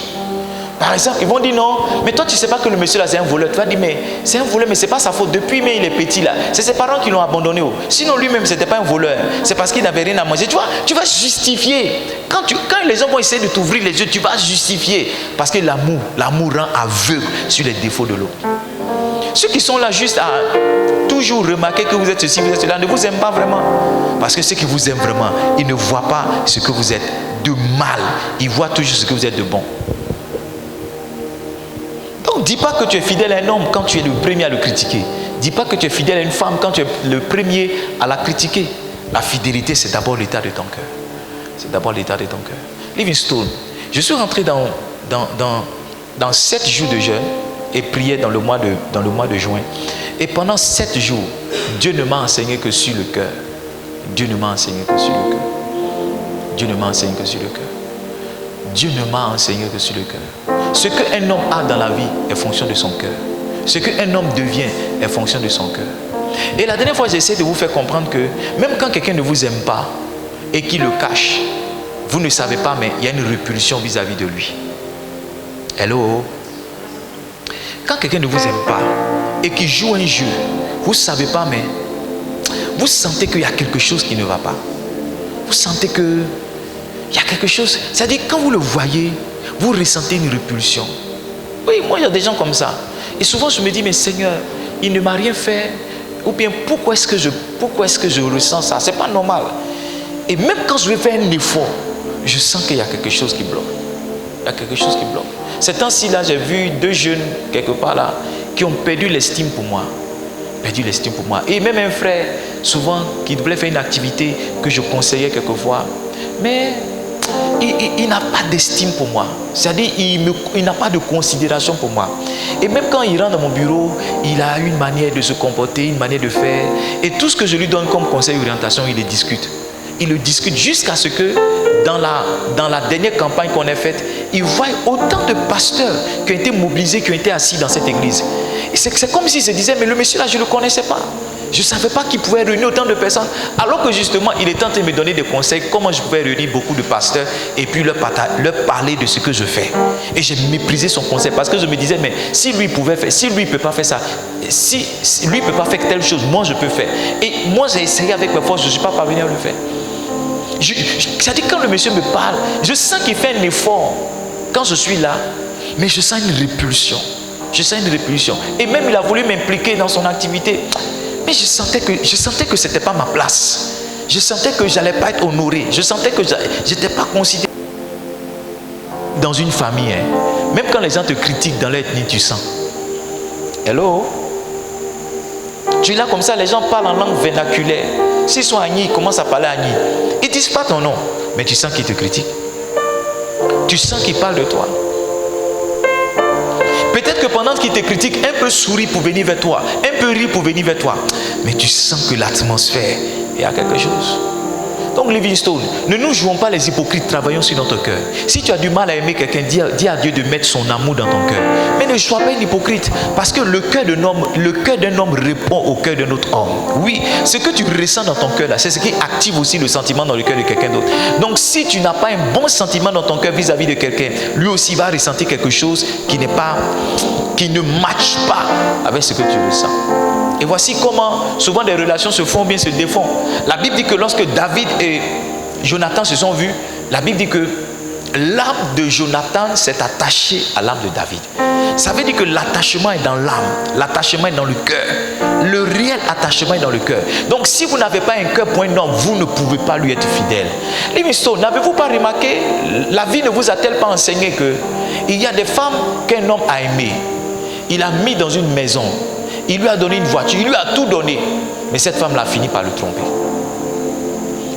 Par exemple, ils vont dire non, mais toi tu ne sais pas que le monsieur là c'est un voleur. Tu vas dire mais c'est un voleur, mais ce n'est pas sa faute. Depuis mais il est petit là. C'est ses parents qui l'ont abandonné. Sinon lui-même ce n'était pas un voleur. C'est parce qu'il n'avait rien à manger. Tu vois, tu vas justifier. Quand les gens vont essayer de t'ouvrir les yeux, tu vas justifier. Parce que l'amour rend aveugle sur les défauts de l'autre. Ceux qui sont là juste à toujours remarquer que vous êtes ceci, vous êtes cela, ne vous aiment pas vraiment. Parce que ceux qui vous aiment vraiment, ils ne voient pas ce que vous êtes de mal. Ils voient toujours ce que vous êtes de bon. Donc, dis pas que tu es fidèle à un homme quand tu es le premier à le critiquer. Dis pas que tu es fidèle à une femme quand tu es le premier à la critiquer. La fidélité, c'est d'abord l'état de ton cœur. C'est d'abord l'état de ton cœur. Livingstone, je suis rentré dans 7 jours de jeûne et prière dans le mois de juin. Et pendant 7 jours, Dieu ne m'a enseigné que sur le cœur. Dieu ne m'a enseigné que sur le cœur. Dieu ne m'a enseigné que sur le cœur. Dieu ne m'a enseigné que sur le cœur. Ce qu'un homme a dans la vie est fonction de son cœur. Ce qu'un homme devient est fonction de son cœur. Et la dernière fois, j'essaie de vous faire comprendre que même quand quelqu'un ne vous aime pas et qu'il le cache, vous ne savez pas, mais il y a une répulsion vis-à-vis de lui. Hello? Quand quelqu'un ne vous aime pas et qu'il joue un jeu, vous ne savez pas, mais vous sentez qu'il y a quelque chose qui ne va pas. Vous sentez qu'il y a quelque chose. C'est-à-dire, quand vous le voyez, vous ressentez une répulsion. Oui, moi, il y a des gens comme ça. Et souvent, je me dis, mais Seigneur, il ne m'a rien fait. Ou bien, pourquoi est-ce que je ressens ça? C'est pas normal. Et même quand je vais faire un effort, je sens qu'il y a quelque chose qui bloque. Il y a quelque chose qui bloque. Ces temps-ci, là, j'ai vu 2 jeunes, quelque part là, qui ont perdu l'estime pour moi. Perdu l'estime pour moi. Et même un frère, souvent, qui voulait faire une activité que je conseillais quelquefois. Mais il n'a pas d'estime pour moi. C'est-à-dire, il n'a pas de considération pour moi. Et même quand il rentre dans mon bureau, il a une manière de se comporter, une manière de faire. Et tout ce que je lui donne comme conseil d'orientation, il le discute. Il le discute jusqu'à ce que, dans la dernière campagne qu'on a faite, il voit autant de pasteurs qui ont été mobilisés, qui ont été assis dans cette église. Et c'est comme s'il se disait, mais le monsieur là, je ne le connaissais pas. Je ne savais pas qu'il pouvait réunir autant de personnes. Alors que justement, il est en train de me donner des conseils, comment je pouvais réunir beaucoup de pasteurs et puis leur parler de ce que je fais. Et j'ai méprisé son conseil parce que je me disais, mais si lui pouvait faire, si lui ne peut pas faire ça, si lui ne peut pas faire telle chose, moi je peux faire. Et moi j'ai essayé avec mes forces, je ne suis pas parvenu à le faire. C'est-à-dire quand le monsieur me parle, je sens qu'il fait un effort quand je suis là, mais je sens une répulsion. Je sens une répulsion. Et même il a voulu m'impliquer dans son activité. Mais je sentais que ce n'était pas ma place. Je sentais que je n'allais pas être honoré. Je sentais que je n'étais pas considéré. Dans une famille, hein, même quand les gens te critiquent dans l'ethnie, tu sens. Hello? Tu es là comme ça, les gens parlent en langue vernaculaire. S'ils sont agnis, ils commencent à parler agnis. Ils ne disent pas ton nom, mais tu sens qu'ils te critiquent. Tu sens qu'ils parlent de toi. Peut-être que pendant qu'ils te critiquent, un peu sourit pour venir vers toi, un peu rire pour venir vers toi. Mais tu sens que l'atmosphère, il y a quelque chose. Donc Livingstone, ne nous jouons pas les hypocrites, travaillons sur notre cœur. Si tu as du mal à aimer quelqu'un, dis à Dieu de mettre son amour dans ton cœur. Mais ne sois pas un hypocrite, parce que le cœur d'un homme répond au cœur d'un autre homme. Oui, ce que tu ressens dans ton cœur là, c'est ce qui active aussi le sentiment dans le cœur de quelqu'un d'autre. Donc si tu n'as pas un bon sentiment dans ton cœur vis-à-vis de quelqu'un, lui aussi va ressentir quelque chose qui ne matche pas avec ce que tu ressens. Et voici comment souvent des relations se font bien, se défont. La Bible dit que lorsque David et Jonathan se sont vus, la Bible dit que l'âme de Jonathan s'est attachée à l'âme de David. Ça veut dire que l'attachement est dans l'âme, l'attachement est dans le cœur. Le réel attachement est dans le cœur. Donc si vous n'avez pas un cœur pour un homme, vous ne pouvez pas lui être fidèle. Livingstone, n'avez-vous pas remarqué, la vie ne vous a-t-elle pas enseigné que il y a des femmes qu'un homme a aimées, il a mis dans une maison, il lui a donné une voiture, il lui a tout donné, mais cette femme-là a fini par le tromper.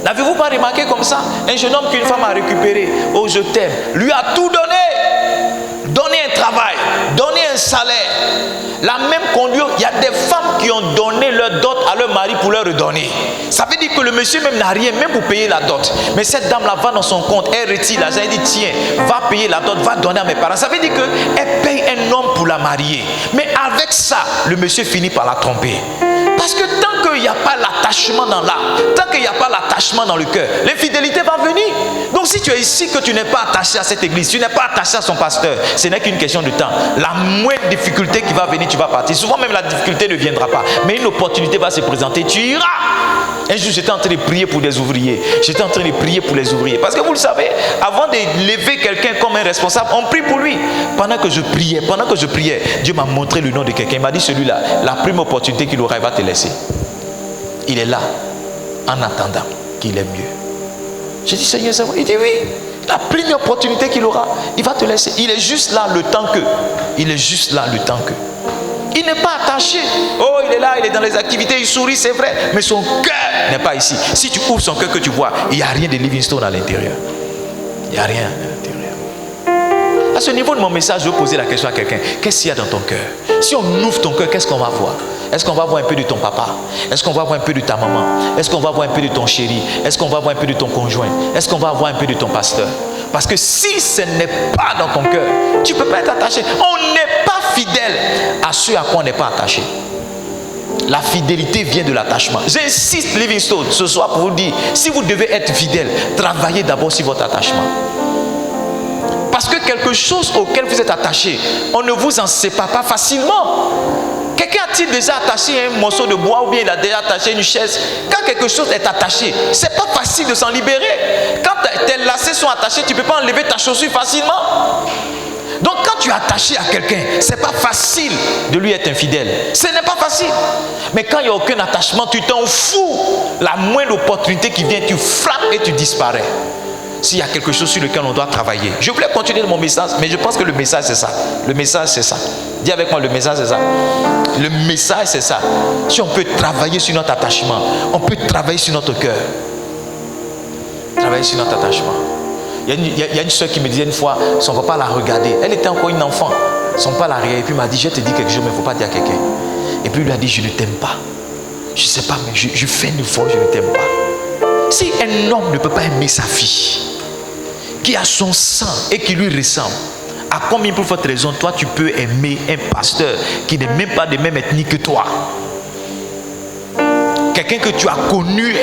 N'avez-vous pas remarqué comme ça? Un jeune homme qu'une femme a récupéré, oh je t'aime, lui a tout donné, donné un travail, donné un salaire. La même conduite, il y a des femmes qui ont donné leur dot à leur mari pour leur redonner. Ça veut dire que le monsieur même n'a rien, même pour payer la dot. Mais cette dame-là va dans son compte, elle retire l'argent, elle dit tiens, va payer la dot, va donner à mes parents. Ça veut dire qu'elle paye un homme pour la marier. Mais avec ça, le monsieur finit par la tromper. Parce que tant qu'il n'y a pas l'attachement dans l'âme, tant qu'il n'y a pas l'attachement dans le cœur, l'infidélité va venir. Donc si tu es ici que tu n'es pas attaché à cette église, tu n'es pas attaché à son pasteur, ce n'est qu'une question de temps. La moindre difficulté qui va venir, tu vas partir. Souvent même la difficulté ne viendra pas, mais une opportunité va se présenter, tu iras. Un jour j'étais en train de prier pour des ouvriers. J'étais en train de prier pour les ouvriers. Parce que vous le savez, avant de lever quelqu'un comme un responsable, on prie pour lui. Pendant que je priais, Dieu m'a montré le nom de quelqu'un. Il m'a dit celui-là, la première opportunité qu'il aura, il va te laisser. Il est là, en attendant qu'il est mieux. J'ai dit Seigneur, c'est vrai. Il dit oui. La première opportunité qu'il aura, il va te laisser. Il est juste là le temps que. Il est juste là le temps que. Il n'est pas attaché. Oh, il est là, il est dans les activités, il sourit, c'est vrai. Mais son cœur n'est pas ici. Si tu ouvres son cœur que tu vois, il n'y a rien de Livingstone à l'intérieur. Il n'y a rien à l'intérieur. À ce niveau de mon message, je veux poser la question à quelqu'un. Qu'est-ce qu'il y a dans ton cœur? Si on ouvre ton cœur, qu'est-ce qu'on va voir? Est-ce qu'on va voir un peu de ton papa? Est-ce qu'on va voir un peu de ta maman? Est-ce qu'on va voir un peu de ton chéri? Est-ce qu'on va voir un peu de ton conjoint? Est-ce qu'on va voir un peu de ton pasteur? Parce que si ce n'est pas dans ton cœur, tu ne peux pas être attaché. On n'est pas fidèle à ceux à quoi on n'est pas attaché. La fidélité vient de l'attachement. J'insiste, Livingstone, ce soir pour vous dire, si vous devez être fidèle, travaillez d'abord sur votre attachement. Parce que quelque chose auquel vous êtes attaché, on ne vous en sépare pas facilement. Quelqu'un a-t-il déjà attaché un morceau de bois ou bien il a déjà attaché une chaise? Quand quelque chose est attaché, ce n'est pas facile de s'en libérer. Quand tes lacets sont attachés, tu ne peux pas enlever ta chaussure facilement. Donc quand tu es attaché à quelqu'un, ce n'est pas facile de lui être infidèle. Ce n'est pas facile. Mais quand il n'y a aucun attachement, tu t'en fous. La moindre opportunité qui vient, tu frappes et tu disparais. S'il y a quelque chose sur lequel on doit travailler. Je voulais continuer mon message, mais je pense que le message c'est ça. Le message c'est ça. Dis avec moi, le message c'est ça. Le message c'est ça. Si on peut travailler sur notre attachement, on peut travailler sur notre cœur. Travailler sur notre attachement. Il y a une soeur qui me disait une fois, son papa l'a regardée. Elle était encore une enfant. Son papa l'a regardée et puis m'a dit, je te dis quelque chose, mais il ne faut pas dire à quelqu'un. Et puis il lui a dit, je ne t'aime pas. Je ne sais pas, mais je fais une fois, je ne t'aime pas. Si un homme ne peut pas aimer sa fille, qui a son sang et qui lui ressemble, à combien pour votre raison, toi tu peux aimer un pasteur qui n'est même pas de même ethnie que toi? Quelqu'un que tu as connu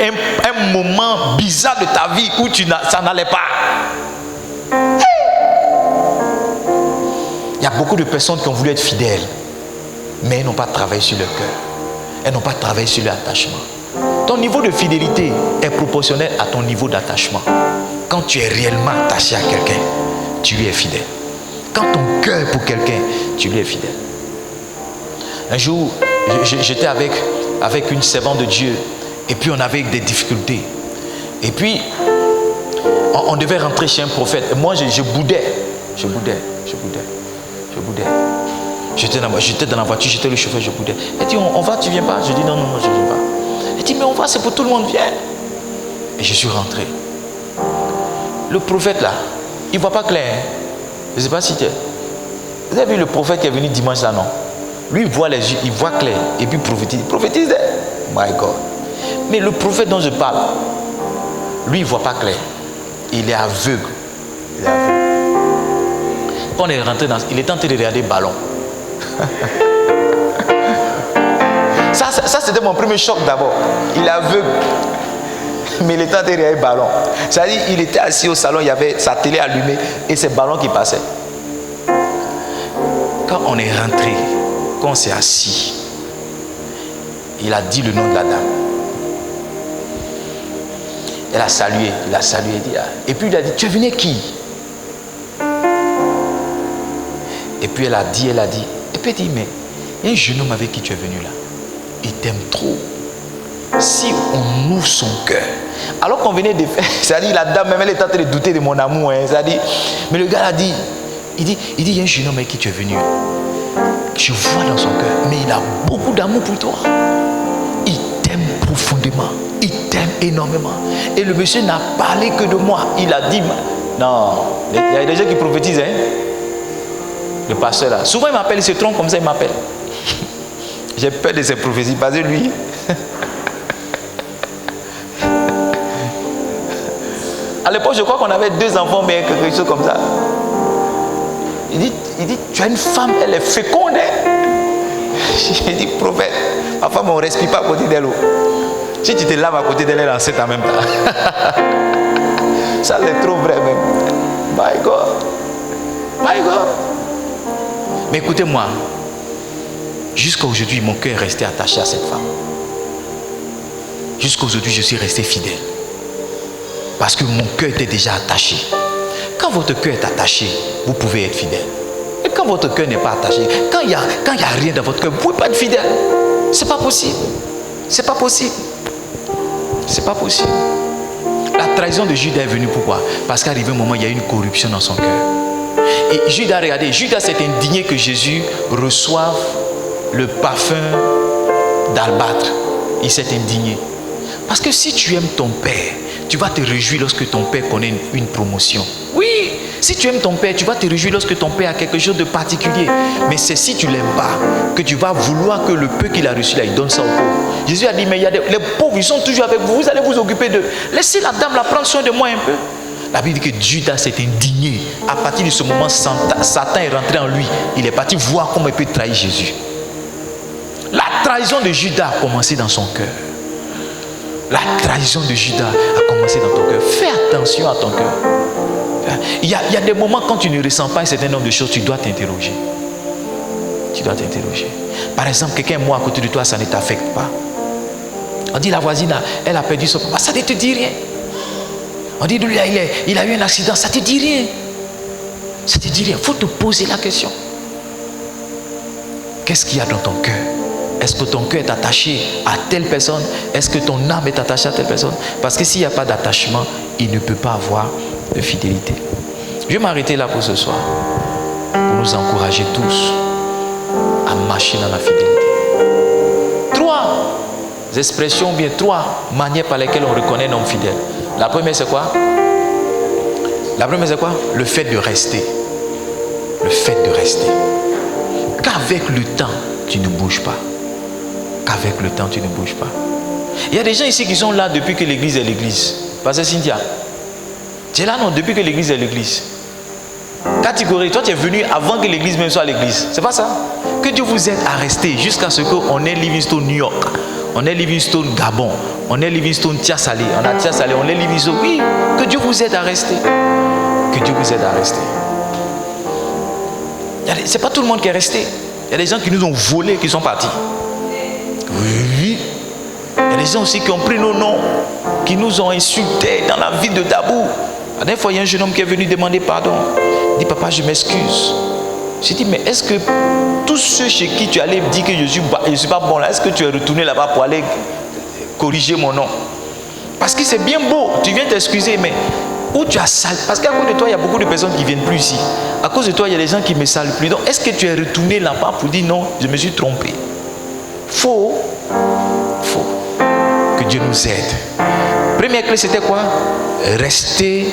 un moment bizarre de ta vie où ça n'allait pas. Il y a beaucoup de personnes qui ont voulu être fidèles, mais elles n'ont pas travaillé sur leur cœur. Elles n'ont pas travaillé sur leur attachement. Ton niveau de fidélité est proportionnel à ton niveau d'attachement. Quand tu es réellement attaché à quelqu'un, tu lui es fidèle. Quand ton cœur est pour quelqu'un, tu lui es fidèle. Un jour, j'étais avec une servante de Dieu et puis on avait des difficultés. Et puis, on devait rentrer chez un prophète. Et moi, je boudais. J'étais dans la voiture, j'étais le chauffeur, je boudais. Elle dit, on va, tu viens pas? Je dis, non, je ne viens pas. Elle dit, mais on va, c'est pour tout le monde, viens. Et je suis rentré. Le prophète là, il ne voit pas clair. Je ne sais pas si tu es. Vous avez vu le prophète qui est venu dimanche là, non? Lui, il voit les yeux, il voit clair. Et puis il prophétise. My God. Mais le prophète dont je parle, Lui, il ne voit pas clair. Il est aveugle. Il est aveugle. Quand on est rentré dans... Il était en train de regarder le ballon. Ça c'était mon premier choc d'abord. Il est aveugle. Mais il était en train de regarder le ballon. C'est-à-dire, il était assis au salon, il y avait sa télé allumée et ces ballons qui passaient. Quand on est rentré, quand on s'est assis, il a dit le nom de la dame. Elle a salué, il a salué, il dit, et puis il a dit, tu es venu qui? Et puis elle a dit, et puis elle dit, mais il y a un jeune homme avec qui tu es venu là. Il t'aime trop. Si on ouvre son cœur, alors qu'on venait de faire, c'est-à-dire la dame même elle est en train de douter de mon amour, hein, c'est-à-dire, mais le gars a dit, il dit, il y a un jeune homme avec qui tu es venu. Je vois dans son cœur, mais il a beaucoup d'amour pour toi. Il t'aime profondément. Il t'aime énormément. Et le monsieur n'a parlé que de moi. Il a dit, non, il y a des gens qui prophétisent, hein. Le pasteur là, souvent il m'appelle, il se trompe comme ça, il m'appelle. J'ai peur de ces prophéties, parce que lui, à l'époque je crois qu'on avait 2 enfants, mais quelque chose comme ça. Il dit, tu as une femme, elle est féconde, hein? J'ai dit, prophète, ma femme, on ne respire pas à côté d'elle. Si tu te laves à côté d'elle, elle est enceinte en même temps. Ça, c'est trop vrai même. My God. My God. Mais écoutez-moi, jusqu'à aujourd'hui, mon cœur est resté attaché à cette femme. Jusqu'à aujourd'hui, je suis resté fidèle. Parce que mon cœur était déjà attaché. Quand votre cœur est attaché, vous pouvez être fidèle. Et quand votre cœur n'est pas attaché, quand il n'y a rien dans votre cœur, vous ne pouvez pas être fidèle. Ce n'est pas possible. Ce n'est pas possible. Ce n'est pas possible. La trahison de Judas est venue pourquoi? Parce qu'arrivé un moment, il y a eu une corruption dans son cœur. Et Judas, regardez, Judas s'est indigné que Jésus reçoive le parfum d'albâtre. Il s'est indigné. Parce que si tu aimes ton père, tu vas te réjouir lorsque ton père connaît une promotion. Oui, si tu aimes ton père, tu vas te réjouir lorsque ton père a quelque chose de particulier. Mais c'est si tu ne l'aimes pas que tu vas vouloir que le peu qu'il a reçu là, il donne ça aux pauvres. Jésus a dit, mais il y a les pauvres, ils sont toujours avec vous, vous allez vous occuper d'eux. Laissez la dame la prendre soin de moi un peu. La Bible dit que Judas s'est indigné. À partir de ce moment, Satan est rentré en lui. Il est parti voir comment il peut trahir Jésus. La trahison de Judas a commencé dans son cœur. La trahison de Judas a commencé dans ton cœur. Fais attention à ton cœur. Il y a des moments quand tu ne ressens pas un certain nombre de choses, tu dois t'interroger. Tu dois t'interroger. Par exemple, quelqu'un est mort à côté de toi, ça ne t'affecte pas. On dit la voisine, elle a perdu son papa, ça ne te dit rien. On dit lui, il a eu un accident, ça ne te dit rien. Ça ne te dit rien. Il faut te poser la question. Qu'est-ce qu'il y a dans ton cœur? Est-ce que ton cœur est attaché à telle personne? Est-ce que ton âme est attachée à telle personne? Parce que s'il n'y a pas d'attachement, il ne peut pas avoir de fidélité. Je vais m'arrêter là pour ce soir, pour nous encourager tous à marcher dans la fidélité. 3 expressions, bien 3 manières par lesquelles on reconnaît un homme fidèle. La première, c'est quoi? La première, c'est quoi? Le fait de rester. Le fait de rester. Qu'avec le temps, tu ne bouges pas. Qu'avec le temps, tu ne bouges pas. Il y a des gens ici qui sont là depuis que l'église est l'église. Parce que Cynthia, tu es là non, depuis que l'église est l'église. Catégorie, toi tu es venu avant que l'église même soit l'église. C'est pas ça? Que Dieu vous aide à rester jusqu'à ce qu'on ait Livingstone New York, on ait Livingstone Gabon, on ait Livingstone Tiasalé, on a Tiasalé, on ait Livingstone. Oui, que Dieu vous aide à rester. Que Dieu vous aide à rester. C'est pas tout le monde qui est resté. Il y a des gens qui nous ont volé, qui sont partis. Oui. Il y a des gens aussi qui ont pris nos noms, qui nous ont insultés dans la ville de Dabou. La dernière fois, il y a un jeune homme qui est venu demander pardon. Il dit, papa, je m'excuse. J'ai dit, mais est-ce que tous ceux chez qui tu allais me dire que je ne suis pas bon là, est-ce que tu es retourné là-bas pour aller corriger mon nom? Parce que c'est bien beau, tu viens t'excuser, mais où tu as sali? Parce qu'à cause de toi, il y a beaucoup de personnes qui ne viennent plus ici. À cause de toi, il y a des gens qui ne me saluent plus. Donc, est-ce que tu es retourné là-bas pour dire non, je me suis trompé? Faux. Que Dieu nous aide. Première clé, c'était quoi? Rester.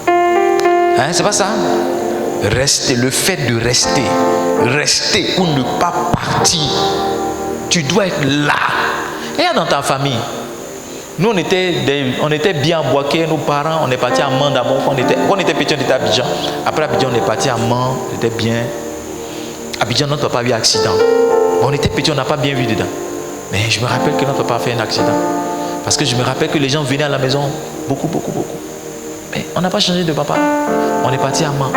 Hein, c'est pas ça? Rester, le fait de rester. Rester ou ne pas partir. Tu dois être là. Regarde dans ta famille. Nous, on était bien à Boaké, nos parents, on est parti à Mans d'abord. Quand on était petit, on était à Abidjan. Après Abidjan, on est parti à Mans, on était bien. Abidjan, notre papa a eu un accident. On était petit, on n'a pas bien vu dedans. Mais je me rappelle que notre papa a fait un accident. Parce que je me rappelle que les gens venaient à la maison, beaucoup. Mais on n'a pas changé de papa. On est parti à Mans,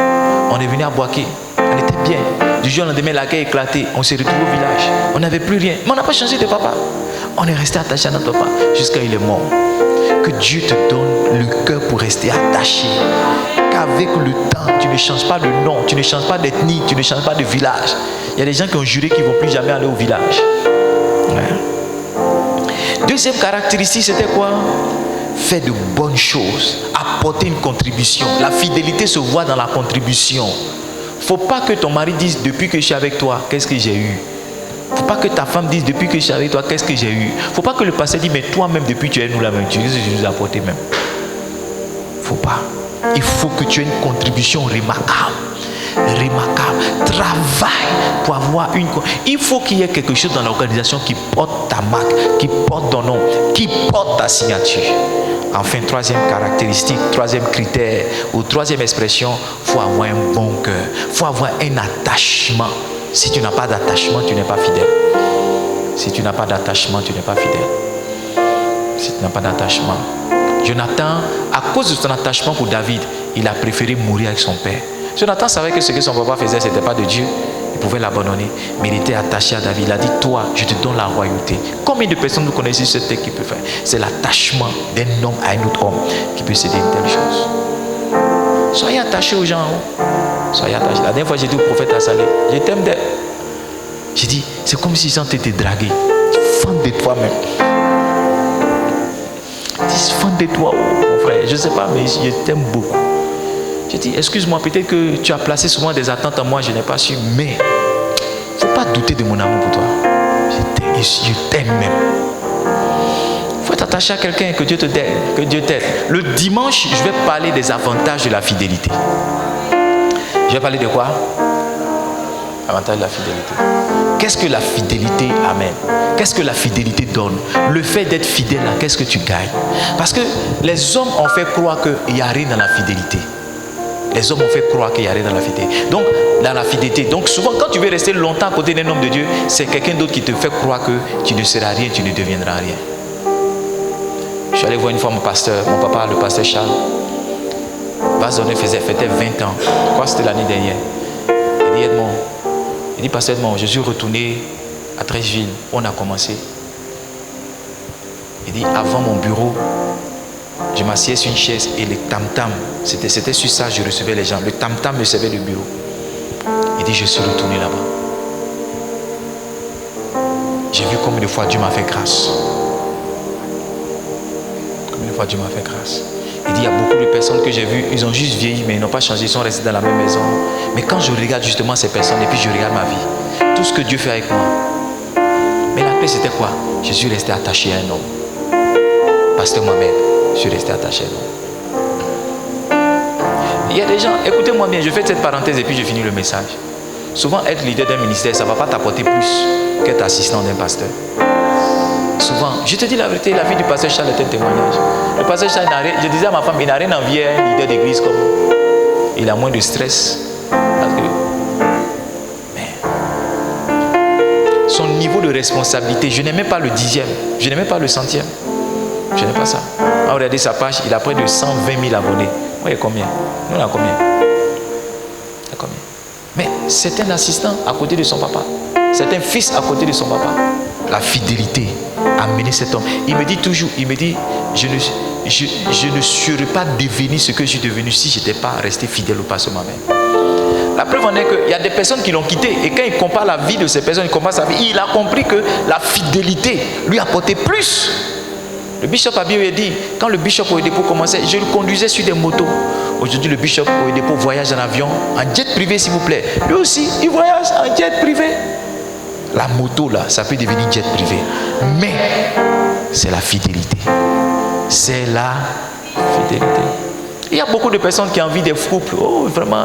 on est venu à Boaké, on était bien. Du jour au lendemain, la guerre a éclaté, on s'est retrouvé au village. On n'avait plus rien, mais on n'a pas changé de papa. On est resté attaché à notre papa jusqu'à il est mort. Que Dieu te donne le cœur pour rester attaché. Qu'avec le temps, tu ne changes pas de nom, tu ne changes pas d'ethnie, tu ne changes pas de village. Il y a des gens qui ont juré qu'ils ne vont plus jamais aller au village. Ouais. Deuxième caractéristique, c'était quoi? Faire de bonnes choses, apporter une contribution. La fidélité se voit dans la contribution. Il ne faut pas que ton mari dise depuis que je suis avec toi, qu'est-ce que j'ai eu? Il ne faut pas que ta femme dise depuis que je suis avec toi, qu'est-ce que j'ai eu? Il ne faut pas que le pasteur dise mais toi-même depuis que tu es nous la même, tu dis que je nous ai apporté même. Il ne faut pas. Il faut que tu aies une contribution remarquable. Travaille pour avoir une. Il faut qu'il y ait quelque chose dans l'organisation qui porte ta marque, qui porte ton nom, qui porte ta signature. Enfin, troisième caractéristique, troisième critère ou troisième expression, il faut avoir un bon cœur. Il faut avoir un attachement. Si tu n'as pas d'attachement, tu n'es pas fidèle. Si tu n'as pas d'attachement, tu n'es pas fidèle. Si tu n'as pas d'attachement. Jonathan, à cause de son attachement pour David, il a préféré mourir avec son père. Jonathan savait que ce que son papa faisait, ce n'était pas de Dieu. Il pouvait l'abandonner. Mais il était attaché à David. Il a dit, toi, je te donne la royauté. Combien de personnes vous connaissez ce texte qui peut faire? C'est l'attachement d'un homme à un autre homme qui peut céder une telle chose. Soyez attachés aux gens. Soyez attachés. La dernière fois, j'ai dit au prophète Assalé, je t'aime d'elle. J'ai dit, c'est comme si ils étaient dragués. Fan de toi-même. Dis, fan de toi, mon frère. Je ne sais pas, mais je t'aime beaucoup. J'ai dit, excuse-moi, peut-être que tu as placé souvent des attentes en moi, je n'ai pas su, mais il ne faut pas douter de mon amour pour toi. Je t'aime même. Il faut t'attacher à quelqu'un, que Dieu te t'aide, que Dieu t'aide. Le dimanche, je vais parler des avantages de la fidélité. Je vais parler de quoi? Avantages de la fidélité. Qu'est-ce que la fidélité amène? Qu'est-ce que la fidélité donne? Le fait d'être fidèle, qu'est-ce que tu gagnes? Parce que les hommes ont fait croire qu'il n'y a rien dans la fidélité. Les hommes ont fait croire qu'il n'y a rien dans la fidélité. Donc, dans la fidélité. Donc, souvent, quand tu veux rester longtemps à côté d'un homme de Dieu, c'est quelqu'un d'autre qui te fait croire que tu ne seras rien, tu ne deviendras rien. Je suis allé voir une fois mon pasteur, mon papa, le pasteur Charles. Bazonné fêtait 20 ans. Je crois que c'était l'année dernière. Il dit, Edmond, pasteur Edmond, je suis retourné à Trècheville. On a commencé. Il dit, avant mon bureau, je m'assieds sur une chaise et le tam-tam, c'était sur ça que je recevais les gens. Le tam-tam me servait de bureau. Il dit, je suis retourné là-bas. J'ai vu combien de fois Dieu m'a fait grâce. Combien de fois Dieu m'a fait grâce. Il dit, il y a beaucoup de personnes que j'ai vues, ils ont juste vieilli, mais ils n'ont pas changé, ils sont restés dans la même maison. Mais quand je regarde justement ces personnes et puis je regarde ma vie, tout ce que Dieu fait avec moi. Mais la paix, c'était quoi? Je suis resté attaché à un homme. Pasteur Mohamed. Je suis resté attaché. Il y a des gens, écoutez-moi bien, je fais cette parenthèse et puis je finis le message. Souvent, être leader d'un ministère, ça ne va pas t'apporter plus qu'être assistant d'un pasteur. Souvent, je te dis la vérité, la vie du pasteur Charles est un témoignage. Le pasteur Charles, je disais à ma femme, il n'a rien envie à un leader d'église comme moi. Il a moins de stress. Parce que, mais, son niveau de responsabilité, je n'aimais pas le 10e, je n'aimais pas le 100e. Je n'ai pas ça. On regardez sa page, il a près de 120 000 abonnés. Vous voyez combien? Nous, on a combien? On a combien? Mais c'est un assistant à côté de son papa. C'est un fils à côté de son papa. La fidélité a mené cet homme. Il me dit toujours, il me dit, je ne serais pas devenu ce que je suis devenu si je n'étais pas resté fidèle au pasteur moi-même. La preuve en est qu'il y a des personnes qui l'ont quitté. Et quand il compare la vie de ces personnes, il compare sa vie, il a compris que la fidélité lui apportait plus. Le bishop a bien dit, quand le bishop Oyedepo commençait, je le conduisais sur des motos. Aujourd'hui, le bishop Oyedepo voyage en avion, en jet privé s'il vous plaît. Lui aussi, il voyage en jet privé. La moto là, ça peut devenir jet privé. Mais, c'est la fidélité. C'est la fidélité. Il y a beaucoup de personnes qui ont envie des couples. Oh, vraiment,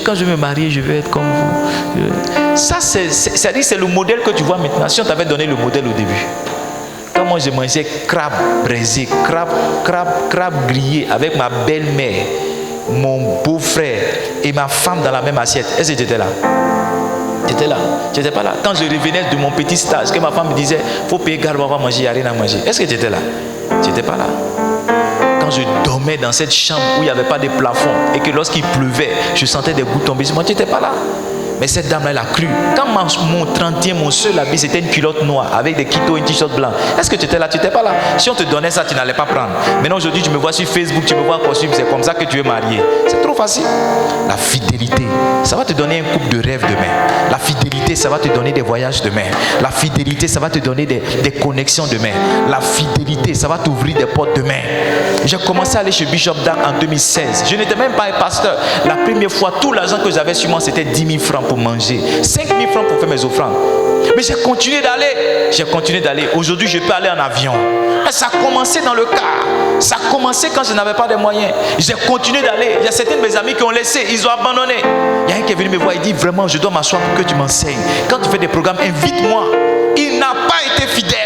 quand je vais me marier, je vais être comme vous. Ça, c'est le modèle que tu vois maintenant. Si on t'avait donné le modèle au début. Quand moi je mangeais crabe braisé, crabe grillé avec ma belle-mère, mon beau-frère et ma femme dans la même assiette, est-ce que tu étais là? Tu étais là? Tu n'étais pas là? Quand je revenais de mon petit stage, que ma femme me disait, il faut payer garde, on va manger, il n'y a rien à manger. Est-ce que tu étais là? Tu n'étais pas là? Quand je dormais dans cette chambre où il n'y avait pas de plafond et que lorsqu'il pleuvait, je sentais des gouttes tomber sur moi, tu n'étais pas là? Mais cette dame-là, elle a cru. Quand mon 30e, mon seul habit, c'était une culotte noire avec des quitos et un t-shirt blanc. Est-ce que tu étais là? Tu n'étais pas là? Si on te donnait ça, tu n'allais pas prendre. Maintenant, aujourd'hui, tu me vois sur Facebook, tu me vois en costume, c'est comme ça que tu es marié. C'est trop facile. La fidélité, ça va te donner un couple de rêve demain. La fidélité, ça va te donner des voyages demain. La fidélité, ça va te donner des connexions demain. La fidélité, ça va t'ouvrir des portes demain. J'ai commencé à aller chez Bishop Dag en 2016. Je n'étais même pas un pasteur. La première fois, tout l'argent que j'avais sur moi, c'était 10 000 francs pour manger, 5 000 francs pour faire mes offrandes. Mais j'ai continué d'aller. Aujourd'hui, je peux aller en avion. Mais ça a commencé dans le car. Ça a commencé quand je n'avais pas de moyens. J'ai continué d'aller. Il y a certains de mes amis qui ont laissé, ils ont abandonné. Il y a un qui est venu me voir, il dit vraiment, je dois m'asseoir pour que tu m'enseignes. Quand tu fais des programmes, invite-moi. Il n'a pas été fidèle.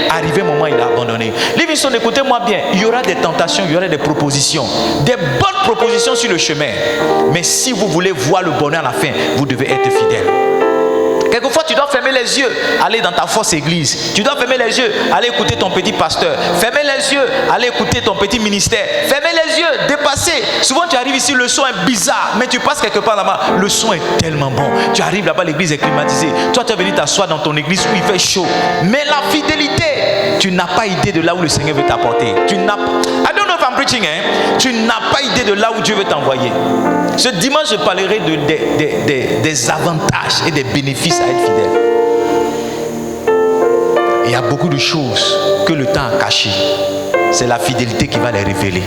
Arrivé un moment, il a abandonné. Livingstone, écoutez-moi bien. Il y aura des tentations, il y aura des propositions. Des bonnes propositions sur le chemin. Mais si vous voulez voir le bonheur à la fin, vous devez être fidèle. Quelquefois, tu dois fermer les yeux, aller dans ta fausse église. Tu dois fermer les yeux, aller écouter ton petit pasteur. Fermer les yeux, aller écouter ton petit ministère. Fermer les yeux, dépasser. Souvent, tu arrives ici, le son est bizarre, mais tu passes quelque part là-bas, le son est tellement bon. Tu arrives là-bas, l'église est climatisée. Toi, tu es venu t'asseoir dans ton église où il fait chaud. Mais la fidélité, tu n'as pas idée de là où le Seigneur veut t'apporter. Tu n'as pas... I don't know if I'm preaching, hein? Tu n'as pas idée de là où Dieu veut t'envoyer. Ce dimanche, je parlerai des avantages et des bénéfices à être fidèle. Il y a beaucoup de choses que le temps a cachées. C'est la fidélité qui va les révéler.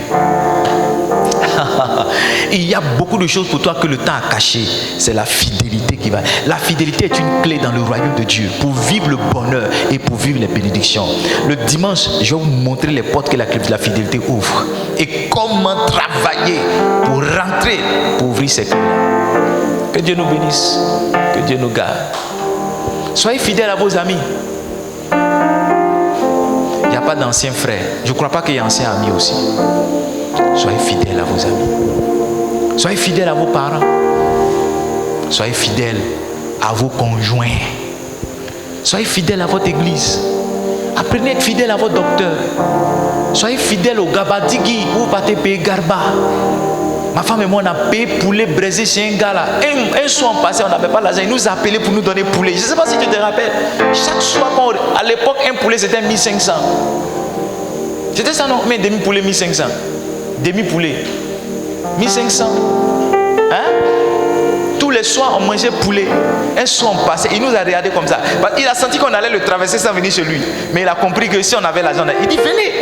Il y a beaucoup de choses pour toi que le temps a cachées. C'est la fidélité qui va. La fidélité est une clé dans le royaume de Dieu pour vivre le bonheur et pour vivre les bénédictions. Le dimanche, je vais vous montrer les portes que la fidélité ouvre et comment travailler pour rentrer, pour ouvrir ces clés-là. Que Dieu nous bénisse, que Dieu nous garde. Soyez fidèles à vos amis. Il n'y a pas d'anciens frères. Je ne crois pas qu'il y ait d'anciens amis aussi. Soyez fidèles à vos amis. Soyez fidèles à vos parents. Soyez fidèles à vos conjoints. Soyez fidèles à votre église. Apprenez à être fidèles à votre docteur. Soyez fidèles au Gabadigui où vous partez payer Garba. Ma femme et moi, on a payé poulet braisé chez un gars là. Un soir passé, on n'avait pas l'argent. Il nous a appelé pour nous donner poulet. Je ne sais pas si tu te rappelles. Chaque soir, à l'époque, un poulet c'était 1500. C'était ça, non? Mais demi-poulet 1500. Demi-poulet 1500. Hein? Tous les soirs, on mangeait poulet. Un soir, on passait. Il nous a regardé comme ça. Il a senti qu'on allait le traverser sans venir chez lui. Mais il a compris que si on avait l'argent, il dit venez.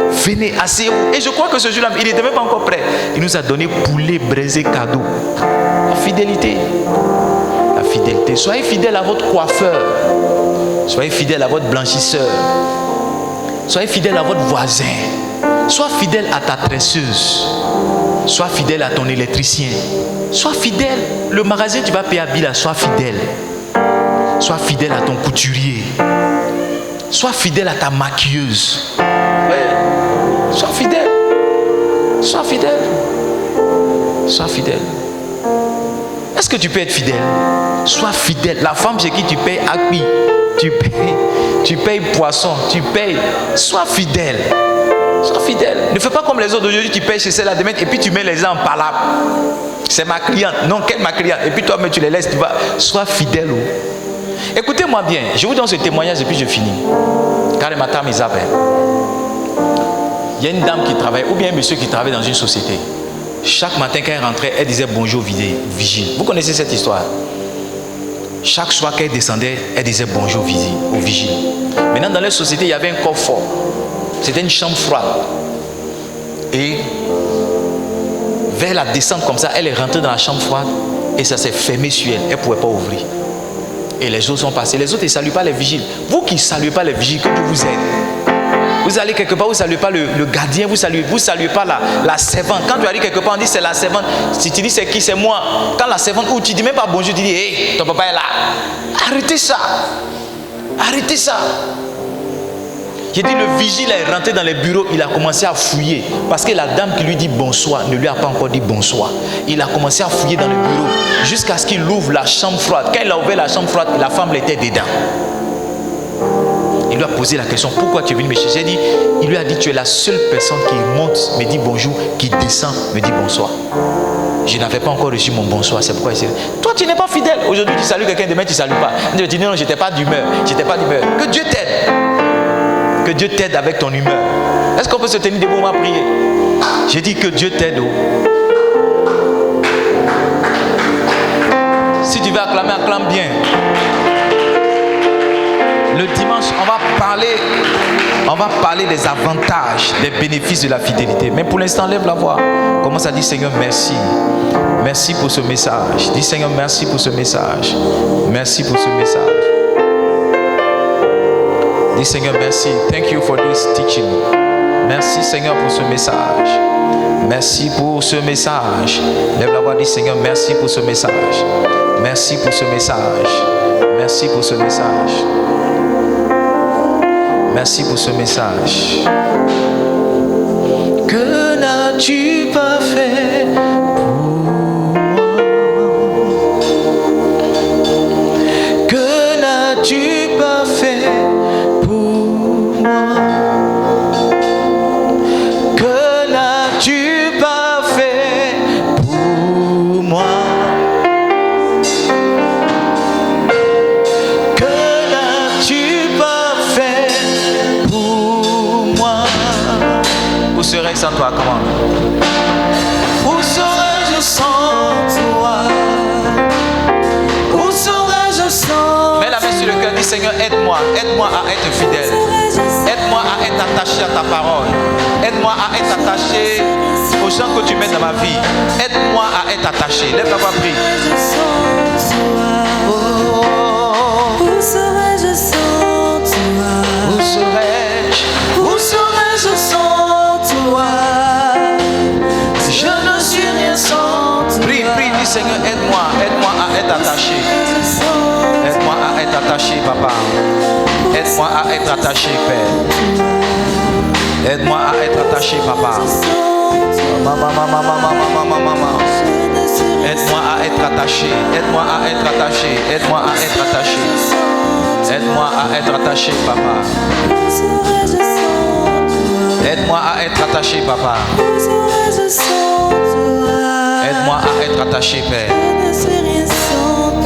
Venez, asseyez-vous. Et je crois que ce jour-là, il n'était même pas encore prêt. Il nous a donné poulet braisé cadeau. La fidélité. La fidélité. Soyez fidèle à votre coiffeur. Soyez fidèle à votre blanchisseur. Soyez fidèle à votre voisin. Sois fidèle à ta tresseuse. Sois fidèle à ton électricien. Sois fidèle. Le magasin, tu vas payer à Bila. Sois fidèle. Sois fidèle à ton couturier. Sois fidèle à ta maquilleuse. Ouais. Sois fidèle. Sois fidèle. Sois fidèle. Est-ce que tu peux être fidèle? Sois fidèle. La femme chez qui tu payes acquis, tu payes poisson, tu payes. Sois fidèle. Sois fidèle. Ne fais pas comme les autres. Aujourd'hui, tu payes chez celle-là demain et puis tu mets les gens en palabre. C'est ma cliente. Non, quelle ma cliente? Et puis toi, mais tu les laisses. Tu vas. Sois fidèle. Écoutez-moi bien. Je vous donne ce témoignage et puis je finis. Car le matin, Isabelle. Il y a une dame qui travaille, ou bien un monsieur qui travaille dans une société. Chaque matin, quand elle rentrait, elle disait bonjour vigile. Vous connaissez cette histoire? Chaque soir qu'elle descendait, elle disait bonjour au vigile. Maintenant, dans la société, il y avait un coffre fort. C'était une chambre froide. Et vers la descente comme ça, elle est rentrée dans la chambre froide et ça s'est fermé sur elle. Elle ne pouvait pas ouvrir. Et les autres sont passés. Les autres, ils ne saluent pas les vigiles. Vous qui ne saluez pas les vigiles, que Dieu vous aide. Vous allez quelque part, vous ne saluez pas le gardien, vous ne saluez pas la servante. Quand tu arrives quelque part, on dit c'est la servante. Si tu dis c'est qui, c'est moi. Quand la servante, ou tu dis même pas bonjour, tu dis hey, ton papa est là. Arrêtez ça. Arrêtez ça. J'ai dit, le vigile est rentré dans les bureaux, il a commencé à fouiller. Parce que la dame qui lui dit bonsoir ne lui a pas encore dit bonsoir. Il a commencé à fouiller dans le bureau jusqu'à ce qu'il ouvre la chambre froide. Quand il a ouvert la chambre froide, la femme était dedans. Il lui a posé la question, pourquoi tu es venu me chercher? Il lui a dit, tu es la seule personne qui monte, me dit bonjour, qui descend, me dit bonsoir. Je n'avais pas encore reçu mon bonsoir, c'est pourquoi il s'est dit, toi tu n'es pas fidèle. Aujourd'hui tu salues quelqu'un, demain tu ne salues pas. Je dis non, j'étais pas d'humeur, Que Dieu t'aide. Que Dieu t'aide avec ton humeur. Est-ce qu'on peut se tenir debout, on va prier? J'ai dit que Dieu t'aide. Si tu veux acclamer, acclame bien. Le dimanche, on va parler des avantages, des bénéfices de la fidélité. Mais pour l'instant, lève la voix. Commence à dire, Seigneur, merci. Merci pour ce message. Dis, Seigneur, merci pour ce message. Merci pour ce message. Dis, Seigneur, merci. Thank you for this teaching. Merci, Seigneur, pour ce message. Merci pour ce message. Lève la voix, dis, Seigneur, merci pour ce message. Merci pour ce message. Merci pour ce message. Merci pour ce message. Que n'as-tu pas fait pour moi? Que n'as-tu pas fait pour moi? Que n'as-tu pas fait pour moi? Où serais-je sans toi? Comment? Où serais-je sans toi? Où serais-je sans? Mets la main sur le cœur, dis Seigneur, aide-moi à être fidèle. Aide-moi à être attaché à ta parole. Aide-moi à être attaché aux gens que tu mets dans ma vie. Aide-moi à être attaché. Lève la voix, prie. Où serais-je sans toi? Où serais-je? Où serais-je sans toi? Je ne suis rien sans toi. Prie, dis Seigneur, aide-moi à être attaché. Aide-moi à être attaché, papa. Aide-moi à être attaché, Père. Aide-moi à être attaché, papa. Maman. Aide-moi à être attaché. Aide-moi à être attaché. Aide-moi à être attaché. Aide-moi à être attaché, papa. Aide-moi à être attaché, papa. Aide-moi à être attaché, Père.